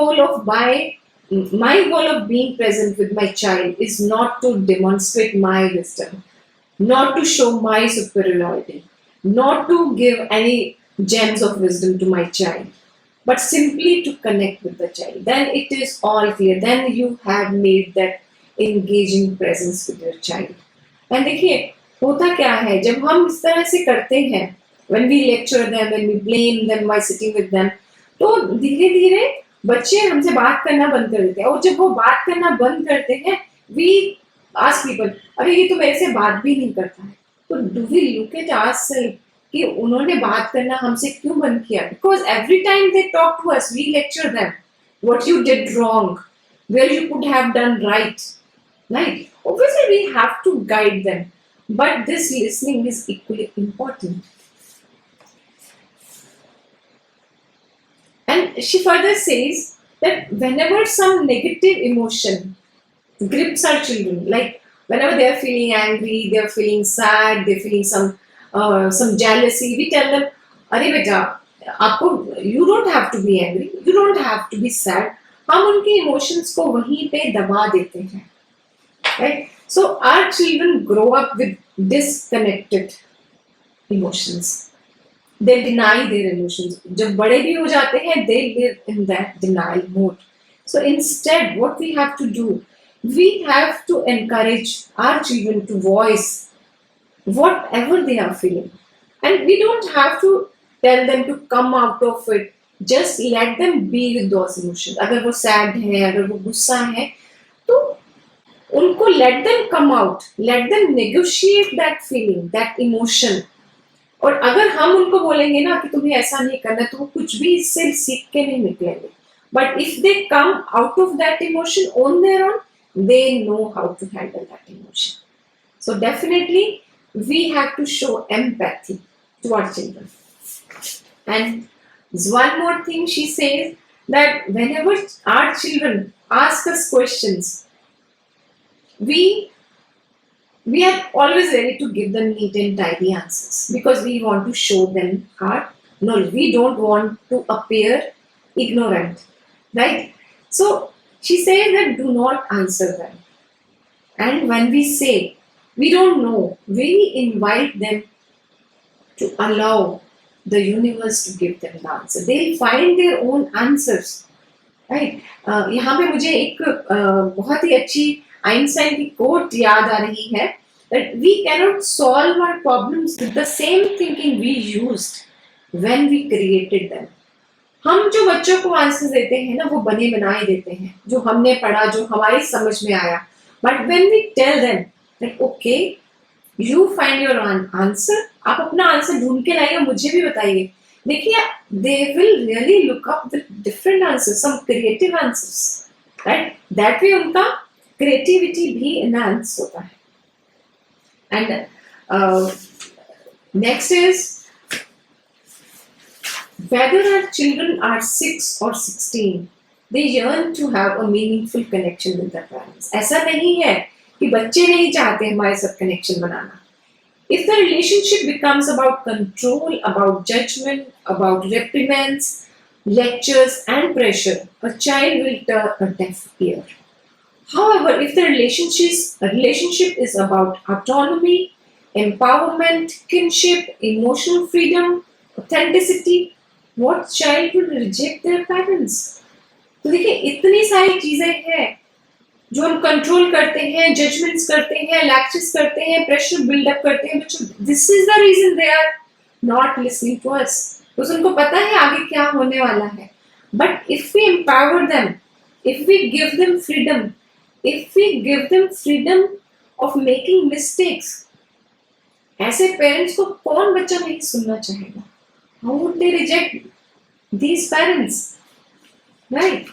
goal of being present with my child is not to demonstrate my wisdom, not to show my superiority, not to give any gems of wisdom to my child, but simply to connect with the child. Then it is all clear. Then you have made that engaging presence with your child. And देखिए, होता क्या है जब हम इस तरह से करते हैं, when we lecture them, when we blame them by sitting with them, तो धीरे धीरे बच्चे हमसे बात करना बंद कर देते हैं। और जब वो बात करना बंद करते हैं, we ask people, अरे ये तो मेरे से बात भी नहीं करता है। तो do we look at ourselves कि उन्होंने बात करना हमसे क्यों बंद किया? Because every time they talk to us, we lecture them what you did wrong, where you could have done right. Right? Obviously, we have to guide them, but this listening is equally important. And she further says that whenever some negative emotion grips our children, like whenever they are feeling angry, they are feeling sad, they are feeling some jealousy, we tell them, "अरे बेटा, आपको you don't have to be angry, you don't have to be sad." हम उनके emotions को वहीं पे दबा देते हैं. Right? So our children grow up with disconnected emotions. They deny their emotions. जब बड़े भी हो जाते हैं, they live in that denial mode. So instead, what we have to do, we have to encourage our children to voice whatever they are feeling. And we don't have to tell them to come out of it. Just let them be with those emotions. अगर वो sad है, अगर वो गुस्सा है, तो उनको let them come out, let them negotiate that feeling, that emotion. और अगर हम उनको बोलेंगे ना कि तुम्हें ऐसा नहीं करना, तो वो कुछ भी इससे सीख के नहीं निकलेंगे. But if they come out of that emotion on their own, they know how to handle that emotion. So definitely we have to show empathy to our children. And one more thing she says, that whenever our children ask us questions, we are always ready to give them neat and tidy answers because we want to show them our knowledge. We don't want to appear ignorant, right? So she says that do not answer them. And when we say we don't know, we invite them to allow the universe to give them the answer. They'll find their own answers, right? यहाँ पे मुझे एक बहुत ही अच्छी Einstein की coat याद आ रही है, that we cannot solve our problems with the same thinking we used when we created them. हम जो बच्चों को आंसर देते हैं ना, वो बने बनाए देते हैं, जो हमने पढ़ा, जो हमारी समझ में आया. But when we tell them that okay, you find your answer, आप अपना आंसर ढूंढ के लाइए, मुझे भी बताइए. देखिए, they will really look up with different answers, some creative answers, right? That way उनका creativity भी enhance होता है. And next is, whether our children are 6 or 16, they yearn to have a meaningful connection with their parents. ऐसा नहीं है कि बच्चे नहीं चाहते हमारे साथ connection banana. If the relationship becomes about control, about judgment, about reprimands, lectures, and pressure, a child will turn a deaf ear. However, if the relationship is about autonomy, empowerment, kinship, emotional freedom, authenticity, what child will reject their parents? तो देखिए, इतनी सारी चीजें हैं जो हम control करते हैं, जजमेंट्स करते हैं, लैक्चर्स करते हैं, प्रेशर बिल्डअप करते हैं बच्चों. This is the reason they are not listening to us, because उनको पता है आगे क्या होने वाला है. But if we empower them, if we give them freedom, if we give them freedom of making mistakes, ऐसे पेरेंट्स को कौन बच्चा नहीं सुनना चाहेगा? How would they reject these parents, right?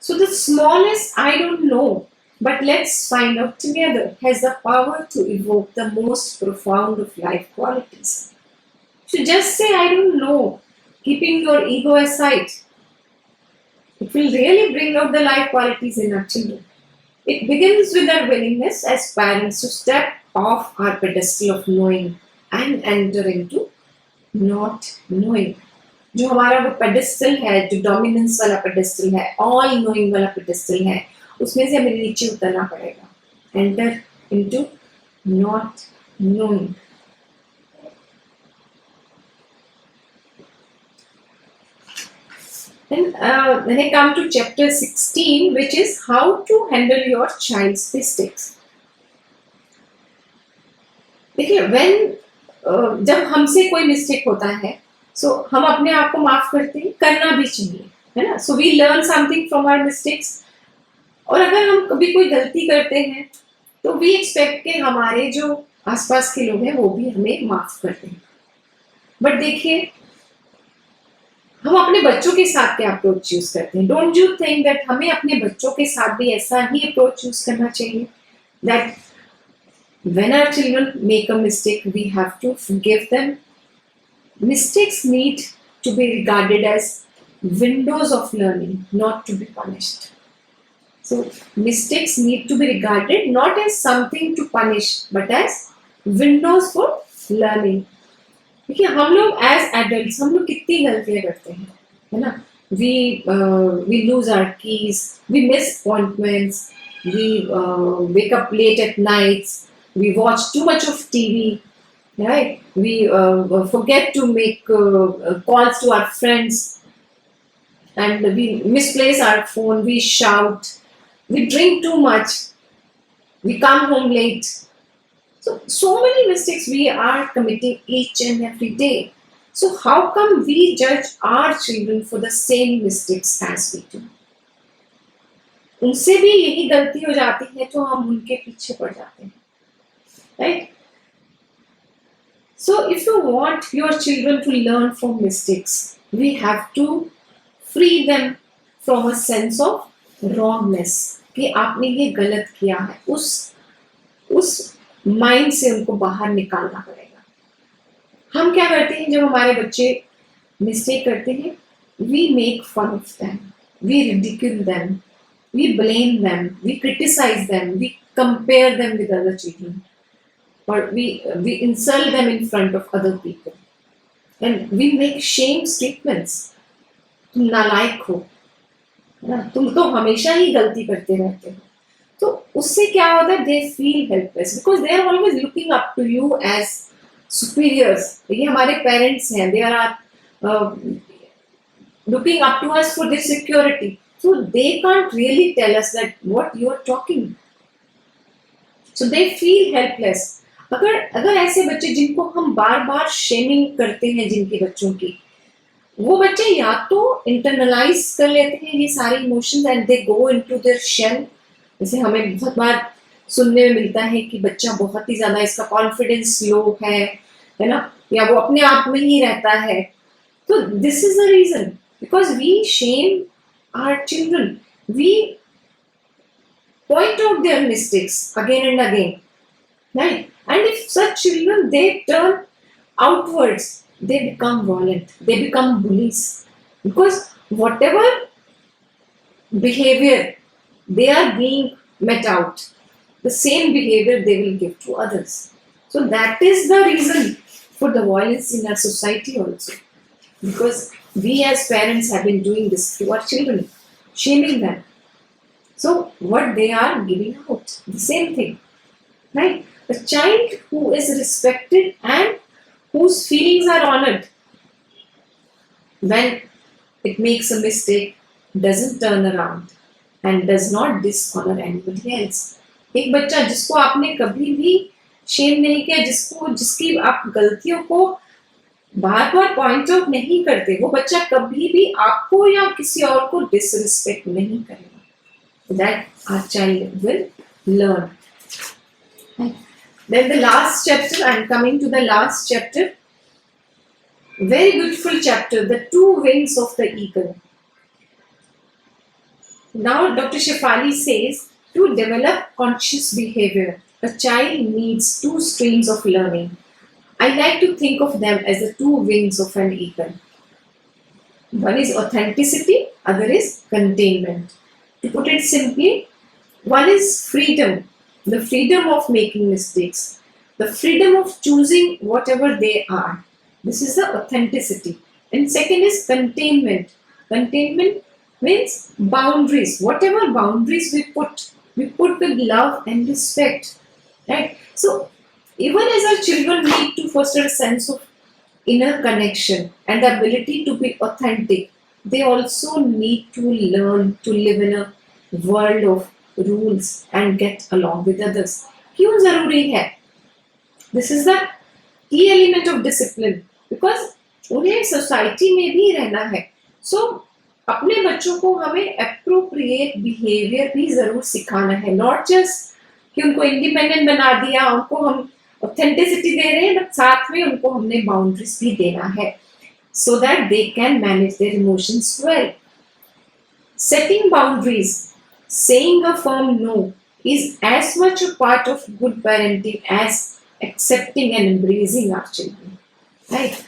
So the smallest I don't know, but let's find out together has the power to evoke the most profound of life qualities. So just say I don't know, keeping your ego aside. It will really bring out the life qualities in our children. It begins with our willingness as parents to step off our pedestal of knowing and enter into not knowing. जो हमारा वो pedestal है, जो dominance वाला pedestal है, all knowing वाला pedestal है, उसमें से हमें नीचे उतरना पड़ेगा. Enter into not knowing. Then I come to chapter 16, which is how to handle your child's mistakes. देखिए, जब हमसे कोई मिस्टेक होता है, सो हम अपने आप को माफ करते हैं, करना भी चाहिए, है ना. So we learn something from our mistakes. और अगर हम कभी कोई गलती करते हैं, तो वी एक्सपेक्ट के हमारे जो आसपास के लोग हैं वो भी हमें माफ करते हैं. बट देखिए, हम अपने बच्चों के साथ क्या अप्रोच यूज करते हैं. डोंट यू थिंक दैट हमें अपने बच्चों के साथ भी ऐसा ही अप्रोच यूज करना चाहिए, that when our children make a mistake, we have to forgive them. Mistakes need to be regarded as windows of learning, not to be punished. So mistakes need to be regarded not as something to punish, but as windows for learning. देखिए, हम लोग as adult हम लोग कितनी गलतियां करते हैं, है ना. We lose our keys, we miss appointments, we wake up late at nights, we watch too much of TV, right? We forget to make calls to our friends, and we misplace our phone, we shout, we drink too much, we come home late. So many mistakes we are committing each and every day. So how come we judge our children for the same mistakes as we do? उनसे भी यही गलती हो जाती है तो हम उनके पीछे पड़ जाते हैं, right? So if you want your children to learn from mistakes, we have to free them from a sense of wrongness कि आपने ये गलत किया है. उस माइंड से उनको बाहर निकालना पड़ेगा. हम क्या करते हैं जब हमारे बच्चे मिस्टेक करते हैं? We make fun of them, we ridicule them, we blame them, we criticize them, we compare them with other children, or we insult them in front of other people, and we make shame statements. तुम नालायक हो ना, तुम तो हमेशा ही गलती करते रहते हो. तो उससे क्या होता है? They feel helpless because they are always looking up to you as superiors. ये हमारे पेरेंट्स हैं, they are looking up to us for their security, so they can't really tell us that what you are talking. So they feel helpless. अगर ऐसे बच्चे जिनको हम बार बार shaming करते हैं, जिनके बच्चों की, वो बच्चे या तो इंटरनलाइज कर लेते हैं ये सारे emotions and they go into their shell. जैसे हमें बहुत बार सुनने में मिलता है कि बच्चा बहुत ही ज्यादा इसका कॉन्फिडेंस लो है ना, या वो अपने आप में ही रहता है. तो this is the reason, because we shame our children, we point out their mistakes again and again, right? And if such children, they turn outwards, they become violent, they become bullies, because whatever behavior they are being met out, the same behavior they will give to others. So that is the reason for the violence in our society also, because we as parents have been doing this to our children, shaming them. So what they are giving out, the same thing, right? A child who is respected and whose feelings are honored, when it makes a mistake, doesn't turn around and does not dishonor anybody else. एक बच्चा जिसको आपने कभी भी Shem नहीं किया, जिसकी आप गलतियों को बार बार पॉइंट आउट नहीं करते, वो बच्चा कभी भी आपको या किसी और को डिसरिस्पेक्ट नहीं करेगा. That our child will learn. Then the last chapter, I am coming to the last chapter. Very beautiful chapter, the two wings of the eagle. Now Dr. Shefali says, to develop conscious behavior, a child needs two streams of learning. I like to think of them as the two wings of an eagle. One is authenticity, other is containment. To put it simply, one is freedom, the freedom of making mistakes, the freedom of choosing whatever they are. This is the authenticity. And second is containment. Containment means boundaries. Whatever boundaries we put with love and respect, right? So even as our children need to foster a sense of inner connection and the ability to be authentic, they also need to learn to live in a world of rules and get along with others. क्यों जरूरी है? This is the key element of discipline because उन्हें society में भी रहना है. So अपने बच्चों को हमें appropriate behavior भी जरूर सिखाना है. Not just कि उनको independent बना दिया, उनको हम authenticity दे रहे हैं, but साथ में उनको हमने boundaries भी देना है so that they can manage their emotions well. Setting boundaries, saying a firm no, is as much a part of good parenting as accepting and embracing our children. Right?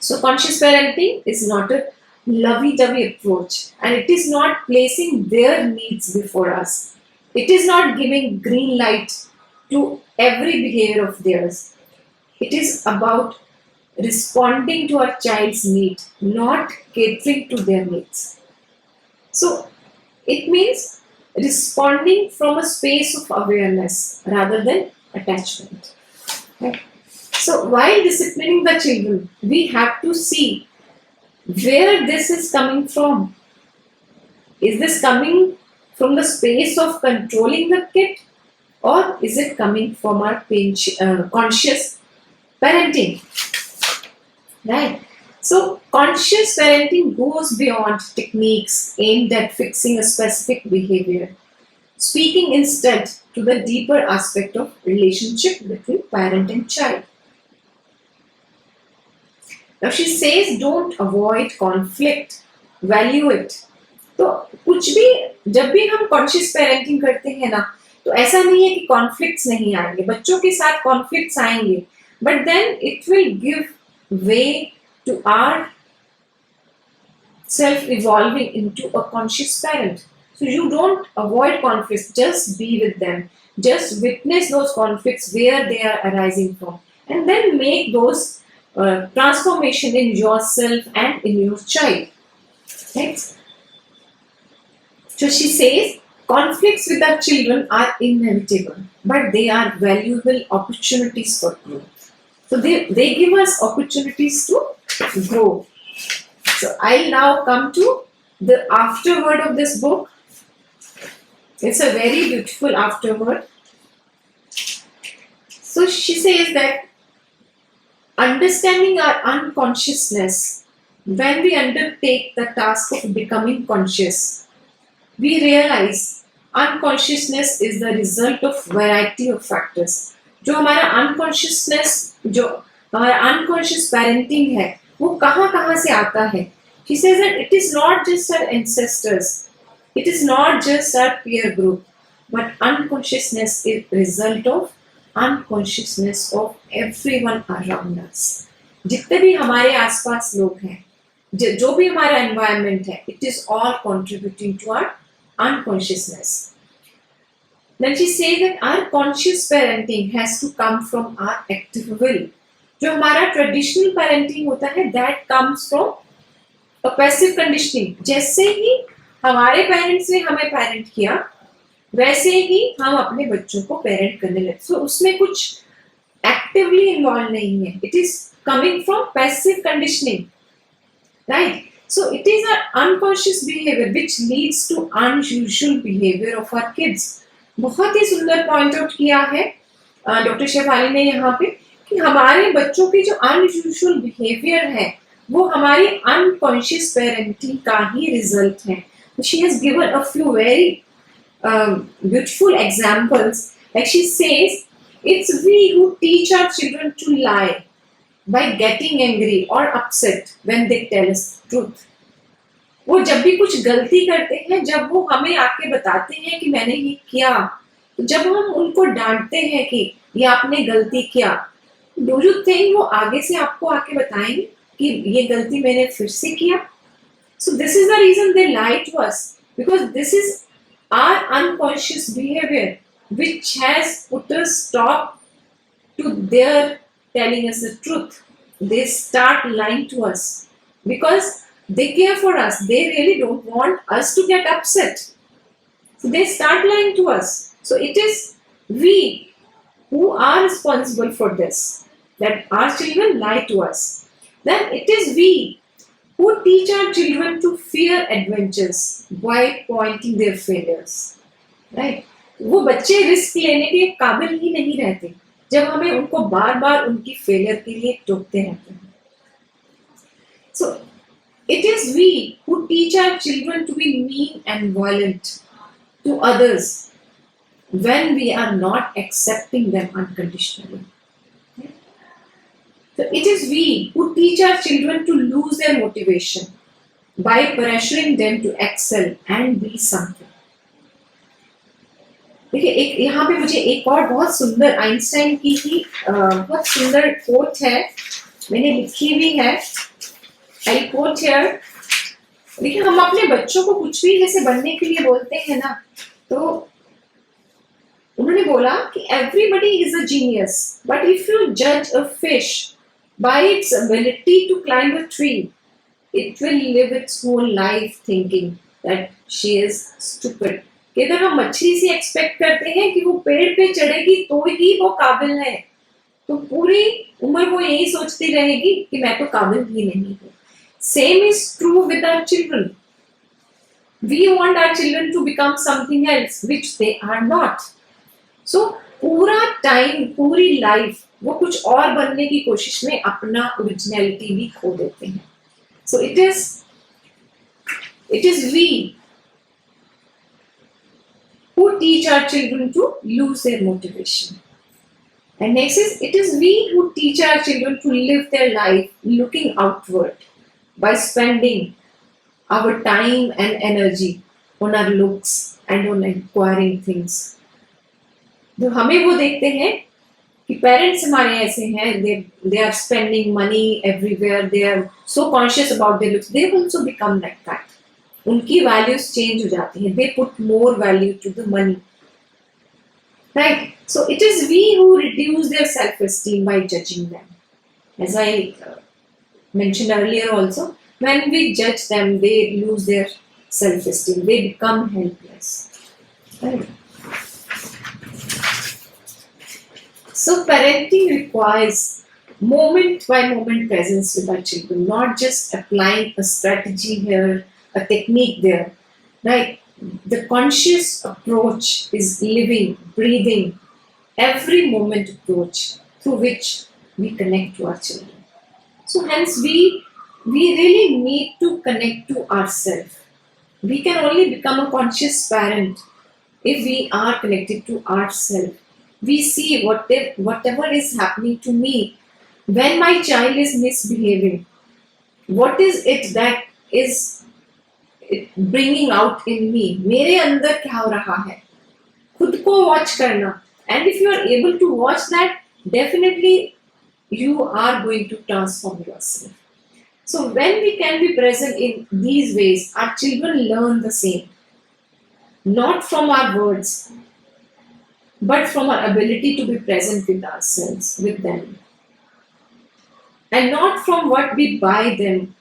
So, conscious parenting is not a lovey-dovey approach, and it is not placing their needs before us. It is not giving green light to every behavior of theirs. It is about responding to our child's need, not catering to their needs. So, it means responding from a space of awareness rather than attachment. Right? So, while disciplining the children, we have to see where this is coming from. Is this coming from the space of controlling the kid, or is it coming from our conscious parenting? Right? So, conscious parenting goes beyond techniques aimed at fixing a specific behavior, speaking instead to the deeper aspect of relationship between parent and child. Now she says, don't avoid conflict, value it. तो कुछ भी जब भी हम conscious parenting करते हैं ना, तो ऐसा नहीं है कि कॉन्फ्लिक्ट्स नहीं आएंगे. बच्चों के साथ कॉन्फ्लिक्ट्स आएंगे, but then it will give way to our self evolving into a conscious parent. So you don't avoid conflicts, just be with them. Just witness those conflicts where they are arising from, and then make those transformation in yourself and in your child. Right? So she says, conflicts with our children are inevitable, but they are valuable opportunities for growth. So they give us opportunities to grow. So I'll now come to the afterword of this book. It's a very beautiful afterword. So she says that understanding our unconsciousness, when we undertake the task of becoming conscious, we realize unconsciousness is the result of variety of factors. जो हमारा unconsciousness, जो हमारा unconscious parenting है, वो कहाँ से आता है? She says that it is not just our ancestors, it is not just our peer group, but unconsciousness is result of unconsciousness of everyone around us. जितने भी हमारे आसपास लोग हैं, जो भी हमारा environment है, it is all contributing to our unconsciousness. Then she says that our conscious parenting has to come from our active will. जो हमारा ट्रेडिशनल पेरेंटिंग होता है, that comes from a passive conditioning. जैसे ही हमारे पेरेंट्स ने हमें parent किया, वैसे ही हम अपने बच्चों को पेरेंट करने लगे. सो उसमें कुछ एक्टिवली इन्वॉल्व नहीं है. It is coming from passive conditioning, right? So it is our unconscious behaviour which leads to unusual behaviour of our kids. बहुत ही सुंदर पॉइंट आउट किया है डॉक्टर शेफाली ने यहाँ पे कि हमारे बच्चों की जो अनयूजुअल बिहेवियर है, वो हमारी अनकॉन्शियस पेरेंटिंग का ही रिजल्ट है. She has given a few very beautiful examples. Like she says, it's we who teach our children to lie by getting angry or upset when they tell us truth. वो जब भी कुछ गलती करते हैं, जब वो हमें आके बताते हैं कि मैंने ये किया, जब हम उनको डांटते हैं कि ये आपने गलती किया, डू यू थिंक वो आगे से आपको आके बताएंगे कि ये गलती मैंने फिर से किया? So this is the reason they lie to us, because this is our unconscious behavior which has put a stop to their telling us the truth. They start lying to us because they care for us. They really don't want us to get upset. So they start lying to us. So it is we who are responsible for this, that our children lie to us. Then it is we who teach our children to fear adventures by pointing their failures. Right? वो बच्चे risk लेने के काबिल ही नहीं रहते जब हमें उनको बार बार उनकी फेलियर के लिए टोकते रहते हैं. So it is we who teach our children to be mean and violent to others when we are not accepting them unconditionally. So it is we who teach our children to lose their motivation by pressuring them to excel and be something. देखिए एक यहाँ पे मुझे एक और बहुत सुंदर Einstein की ही बहुत सुंदर कोट है, मैंने लिखी हुई है. I quote here. देखिए हम अपने बच्चों को कुछ भी जैसे बनने के लिए बोलते हैं ना, तो उन्होंने बोला कि everybody is a genius but if you जज a fish by its ability to climb a tree, it will live its whole life thinking that she is stupid. कि अगर हम मछली से एक्सपेक्ट करते हैं कि वो पेड़ पे चढ़ेगी तो ही वो काबिल है, तो पूरी उम्र वो यही सोचती रहेगी कि मैं तो काबिल ही नहीं हूँ. Same is true with our children. We want our children to become something else which they are not. So पूरा टाइम पूरी लाइफ वो कुछ और बनने की कोशिश में अपना ओरिजिनलिटी भी खो देते हैं. So it is we who teach our children to lose their motivation. And next is it is we who teach our children to live their life looking outward by spending our time and energy on our looks and on acquiring things. तो हमें वो देखते हैं कि parents हमारे ऐसे हैं, they are spending money everywhere, they are so conscious about their looks, they also become like that. उनकी values change हो जाती हैं, they put more value to the money, right? So it is we who reduce their self-esteem by judging them. As I mentioned earlier also, when we judge them, they lose their self-esteem, they become helpless, right? So parenting requires moment by moment presence with our children, not just applying a strategy here, a technique there, right? The conscious approach is living, breathing, every moment approach through which we connect to our children. So hence we really need to connect to ourselves. We can only become a conscious parent if we are connected to ourselves. We see whatever is happening to me when my child is misbehaving. What is it that is bringing out in me? मेरे अंदर क्या हो रहा है? खुद को watch करना. And if you are able to watch that, definitely you are going to transform yourself. So when we can be present in these ways, our children learn the same. Not from our words, but from our ability to be present with ourselves, with them. And not from what we buy them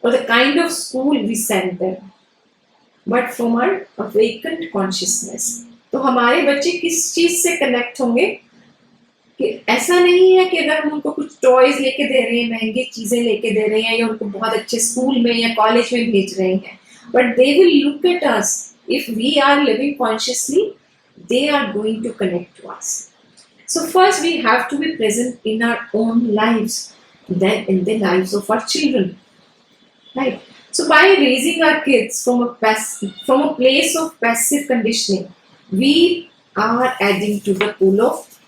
or the kind of school we send them, but from our awakened consciousness. तो हमारे बच्चे किस चीज से connect होंगे कि ऐसा नहीं है कि अगर हम उनको कुछ टॉयज लेके दे रहे हैं, महंगी चीजें लेके दे रहे हैं या उनको बहुत अच्छे स्कूल में या कॉलेज में भेज रहे हैं, but they will look at us. If we are living consciously, they are going to connect to us. So first we have to be present in our own lives, then in the lives of our children, right? So by raising our kids from a place of passive conditioning, we are adding to the pool of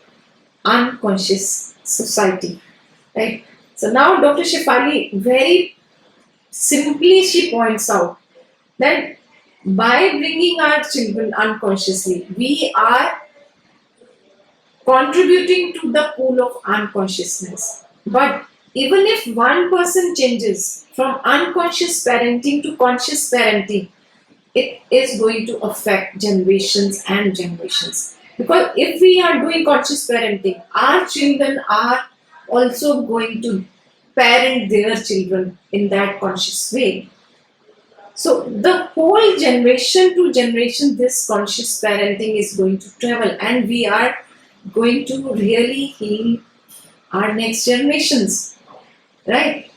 unconscious society, right? So now Dr. Shefali very simply she points out that by bringing our children unconsciously, we are contributing to the pool of unconsciousness. But even if one person changes from unconscious parenting to conscious parenting, it is going to affect generations and generations. Because if we are doing conscious parenting, our children are also going to parent their children in that conscious way. So the whole generation to generation, this conscious parenting is going to travel, and we are going to really heal our next generations, right?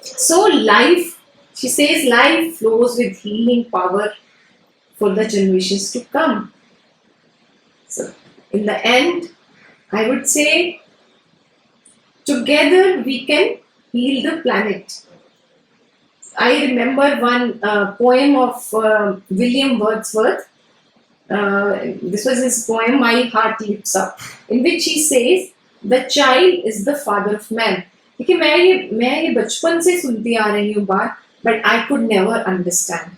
So life She says life flows with healing power for the generations to come. So, in the end, I would say together we can heal the planet. I remember one poem of William Wordsworth. This was his poem, My Heart Leaps Up, in which he says, The child is the father of man. देखिए मैं ये बचपन से सुनती आ रही हूँ बात, but I could never understand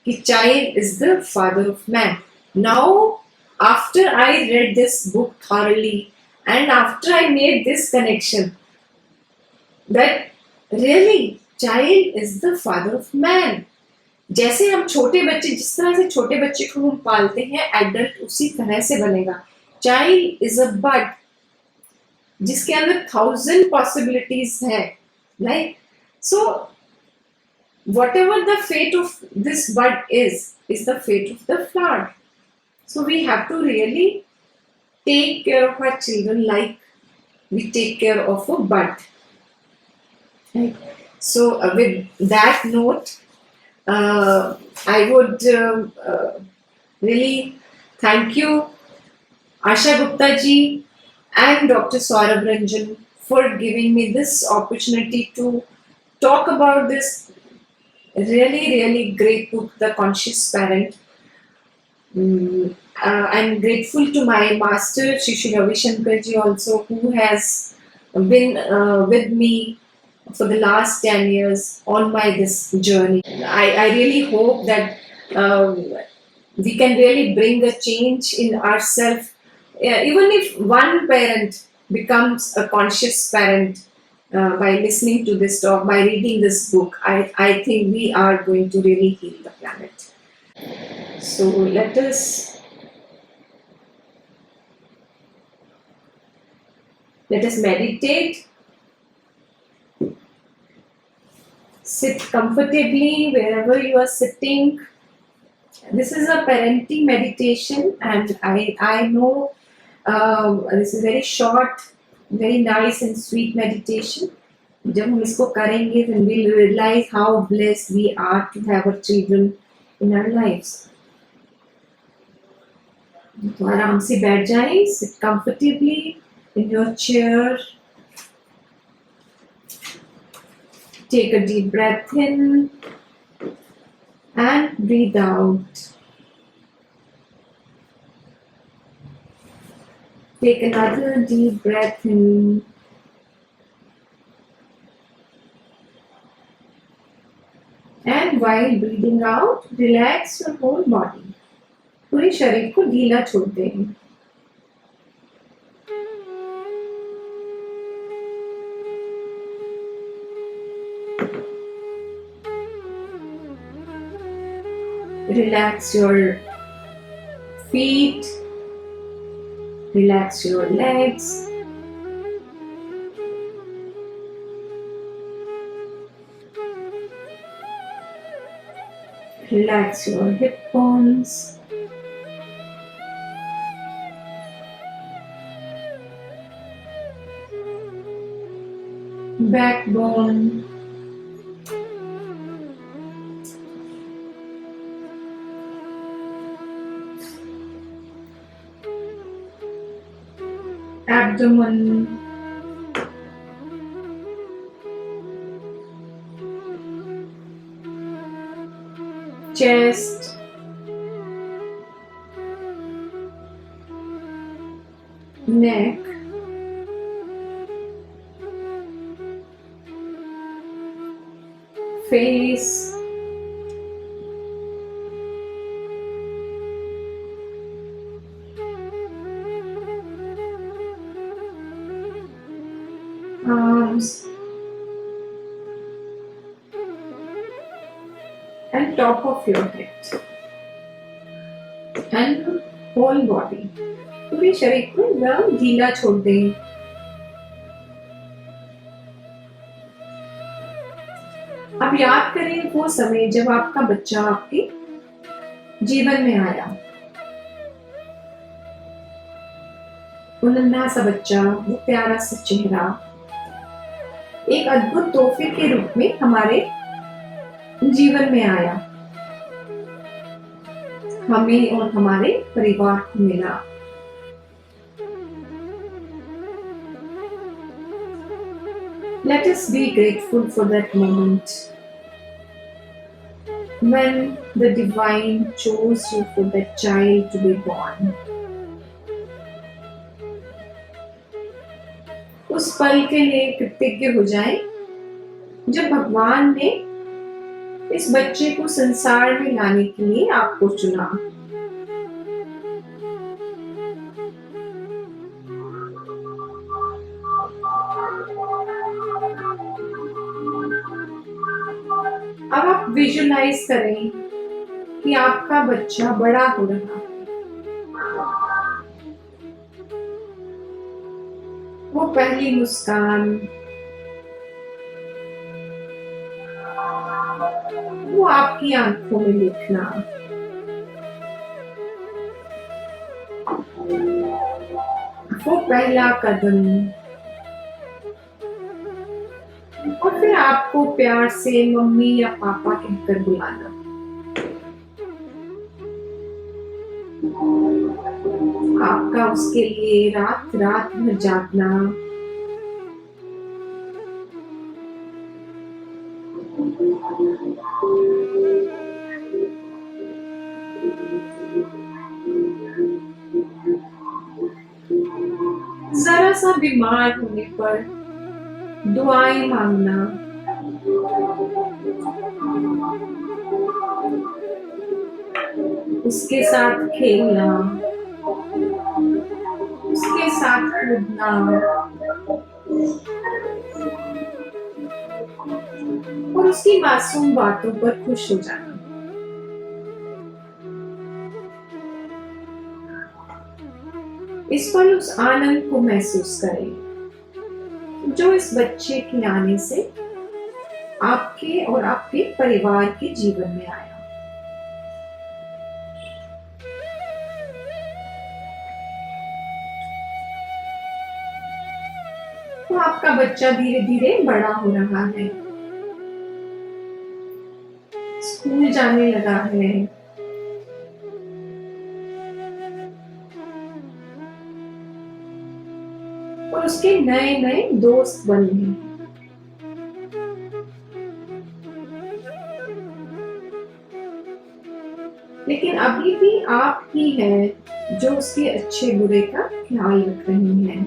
कि child is the father of man. Now, after I read this book thoroughly and after I made this connection, that really child is the father of man. जैसे हम छोटे बच्चे, जिस तरह से छोटे बच्चे को हम पालते हैं, एडल्ट उसी तरह से बनेगा. चाइल्ड इज अ बड जिसके अंदर 1000 पॉसिबिलिटीज है, right? So whatever the fate of this bud is the fate of the flower. So we have to really take care of our children like we take care of a bud, right? So with that note, I would really thank you, Asha Gupta ji and Dr. Saurabh Ranjan, for giving me this opportunity to talk about this really great book, The Conscious Parent. I'm grateful to my master, Shri Ravi Shankar ji, also, who has been with me for the last 10 years on my this journey. I really hope that we can really bring a change in ourselves. Even if one parent becomes a conscious parent by listening to this talk, by reading this book, I think we are going to really heal the planet. So let us meditate. Sit comfortably wherever you are sitting. This is a parenting meditation, and I know this is very short, very nice and sweet meditation. जब हम इसको करेंगे, then we'll realize how blessed we are to have our children in our lives. तो आराम से बैठ जाएं, sit comfortably in your chair. Take a deep breath in and breathe out. Take another deep breath in and while breathing out, relax your whole body. पूरे शरीर को ढीला छोड़ दें. Relax your feet, relax your legs, relax your hip bones, backbone, abdomen, chest, neck, face, arms, and top of your head, and whole body. पूरे शरीर को एकदम ढीला छोड़ दें. अब याद करें वो समय जब आपका बच्चा आपके जीवन में आया. वो नन्हा सा बच्चा, वो प्यारा सा चेहरा एक अद्भुत तोहफे के रूप में हमारे जीवन में आया, हमें और हमारे परिवार को मिला। Let us be grateful for that moment when the divine chose you for that child to be born. उस पल के लिए कृतज्ञ हो जाएं जब भगवान ने इस बच्चे को संसार में लाने के लिए आपको चुना। अब आप विजुलाइज करें कि आपका बच्चा बड़ा हो रहा है। वो पहली मुस्कान, वो आपकी आंखों में देखना, वो पहला कदम, और फिर आपको प्यार से मम्मी या पापा कहकर बुलाना। आपका उसके लिए रात रात भर जागना, जरा सा बीमार होने पर दुआएं मांगना, उसके साथ खेलना, उसके साथ कूदना, और उसकी मासूम बातों पर खुश हो जाना। इस पल उस आनंद को महसूस करें जो इस बच्चे के आने से आपके और आपके परिवार के जीवन में आया। तो आपका बच्चा धीरे धीरे बड़ा हो रहा है, स्कूल जाने लगा है, और उसके नए नए दोस्त बन गए। लेकिन अभी भी आप ही हैं जो उसके अच्छे बुरे का ख्याल रख रही हैं।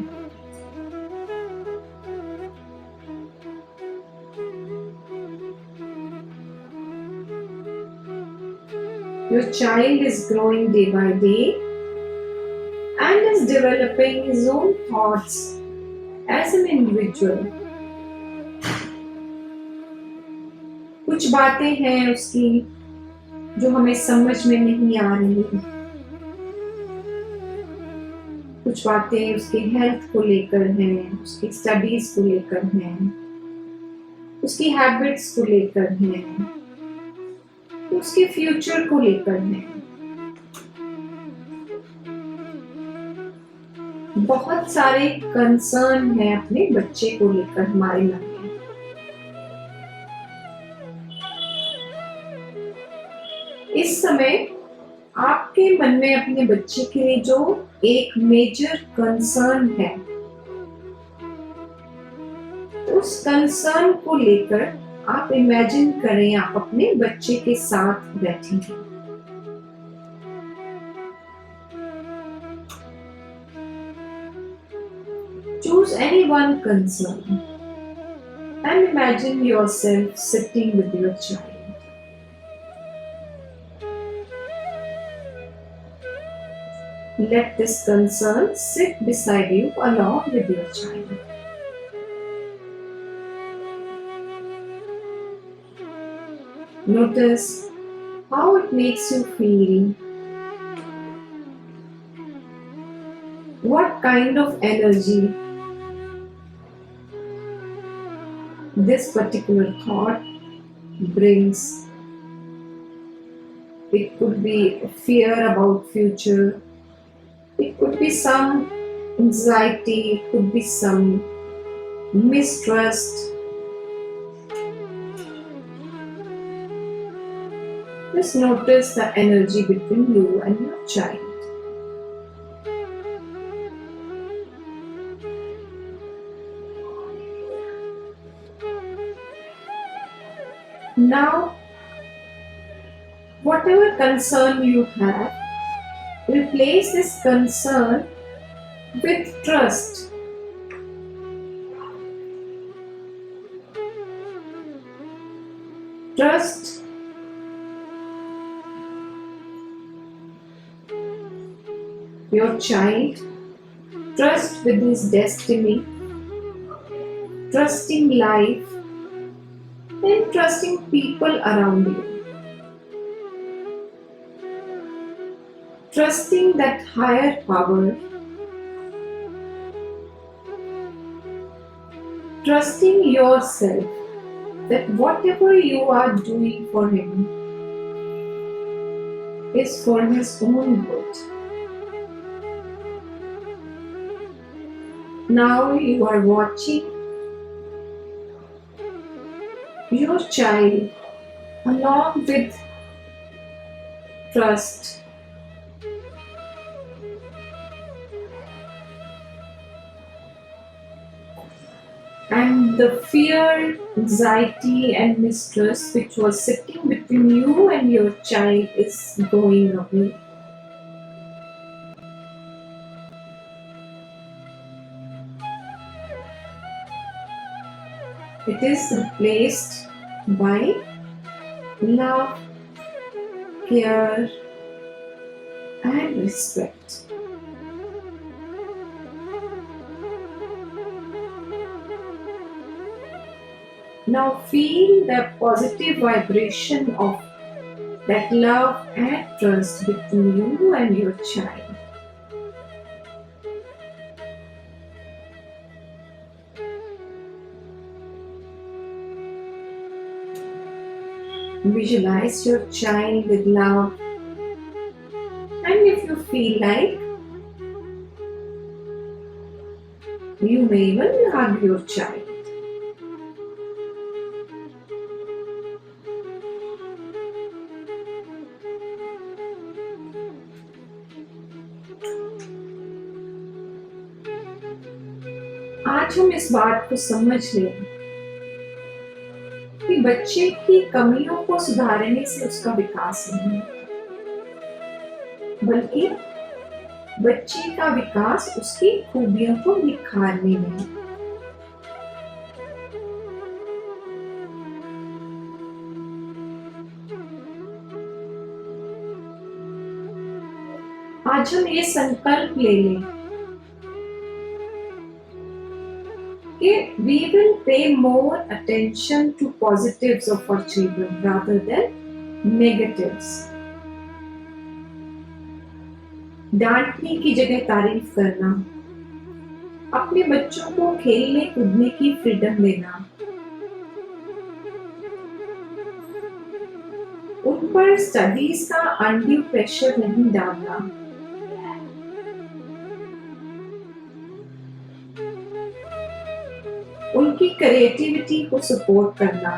Your child is growing day by day and is developing his own thoughts as an individual. कुछ बातें हैं उसकी जो हमें समझ में नहीं आ रही, कुछ बातें उसके हेल्थ को लेकर हैं, उसकी स्टडीज को लेकर हैं, उसकी हैबिट्स को लेकर हैं, उसके फ्यूचर को लेकर हैं। बहुत सारे कंसर्न हैं अपने बच्चे को लेकर हमारे मन में। इस समय आपके मन में अपने बच्चे के लिए जो एक मेजर कंसर्न है, उस कंसर्न को लेकर आप इमेजिन करें आप अपने बच्चे के साथ बैठे हैं। Choose any one concern and imagine yourself sitting with your child. Let this concern sit beside you along with your child. Notice how it makes you feel. What kind of energy this particular thought brings. It could be fear about future. It could be some anxiety. It could be some mistrust. Just notice the energy between you and your child. Now, whatever concern you have, replace this concern with trust. Trust your child, trust with his destiny, trusting life, and trusting people around you. Trusting that higher power, trusting yourself that whatever you are doing for him is for his own good. Now you are watching your child along with trust. And the fear, anxiety, and mistrust which was sitting between you and your child is going away. It is replaced by love, care, and respect. Now feel the positive vibration of that love and trust between you and your child. Visualize your child with love, and if you feel like, you may even hug your child. आज हम इस बात को समझ लें कि बच्चे की कमियों को सुधारने से उसका विकास नहीं होता, बल्कि बच्चे का विकास उसकी खूबियों को निखारने में है। आज हम ये संकल्प ले लें we will pay more attention to positives of our children rather than negatives. डांटने की जगह तारीफ करना, अपने बच्चों को खेलने कूदने की फ्रीडम देना, उन पर स्टडीज का अनड्यू प्रेशर नहीं डालना, उनकी क्रिएटिविटी को सपोर्ट करना,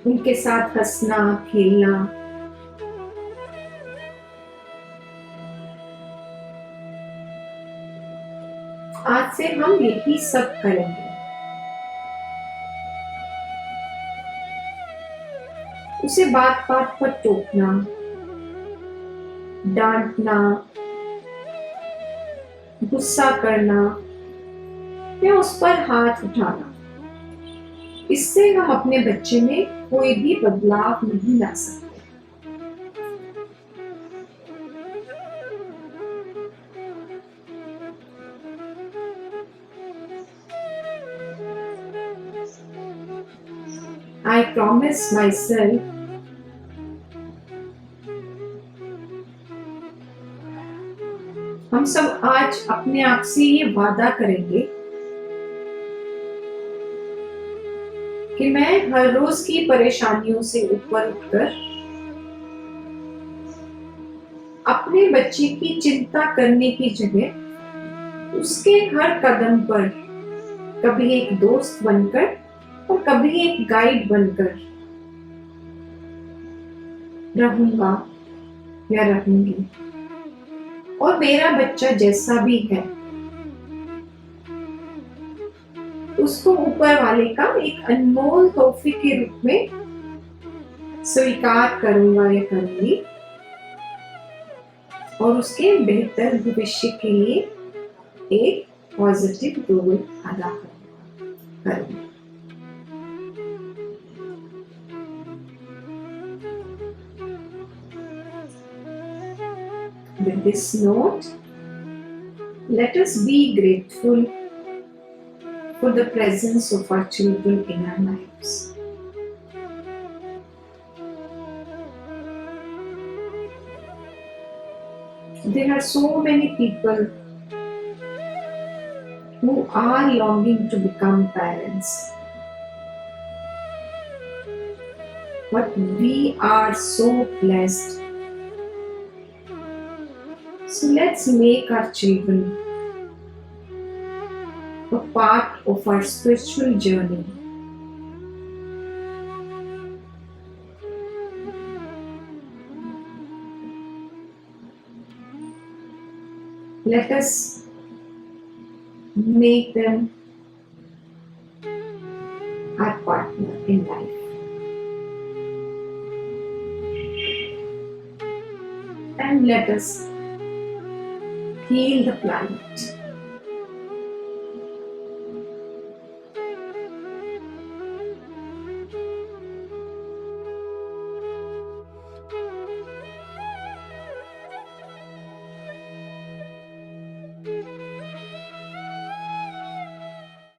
उनके साथ हंसना खेलना, आज से हम यही सब करेंगे। उसे बात बात पर टोकना, डांटना, गुस्सा करना या उस पर हाथ उठाना, इससे हम अपने बच्चे में कोई भी बदलाव नहीं ला सकते। I promise myself हम सब आज अपने आप से ये वादा करेंगे कि मैं हर रोज की परेशानियों से ऊपर उठकर अपने बच्चे की चिंता करने की जगह उसके हर कदम पर कभी एक दोस्त बनकर और कभी एक गाइड बनकर रहूंगा या रहूंगी। और मेरा बच्चा जैसा भी है उसको ऊपर वाले का एक अनमोल तोहफे के रूप में स्वीकार करूंगा या करूंगी और उसके बेहतर भविष्य के लिए एक पॉजिटिव रोल अदा करूंगी। With this note, let us be grateful for the presence of our children in our lives. There are so many people who are longing to become parents. But we are so blessed. So let's make our children a part of our spiritual journey. Let us make them our partner in life. And let us heal the planet.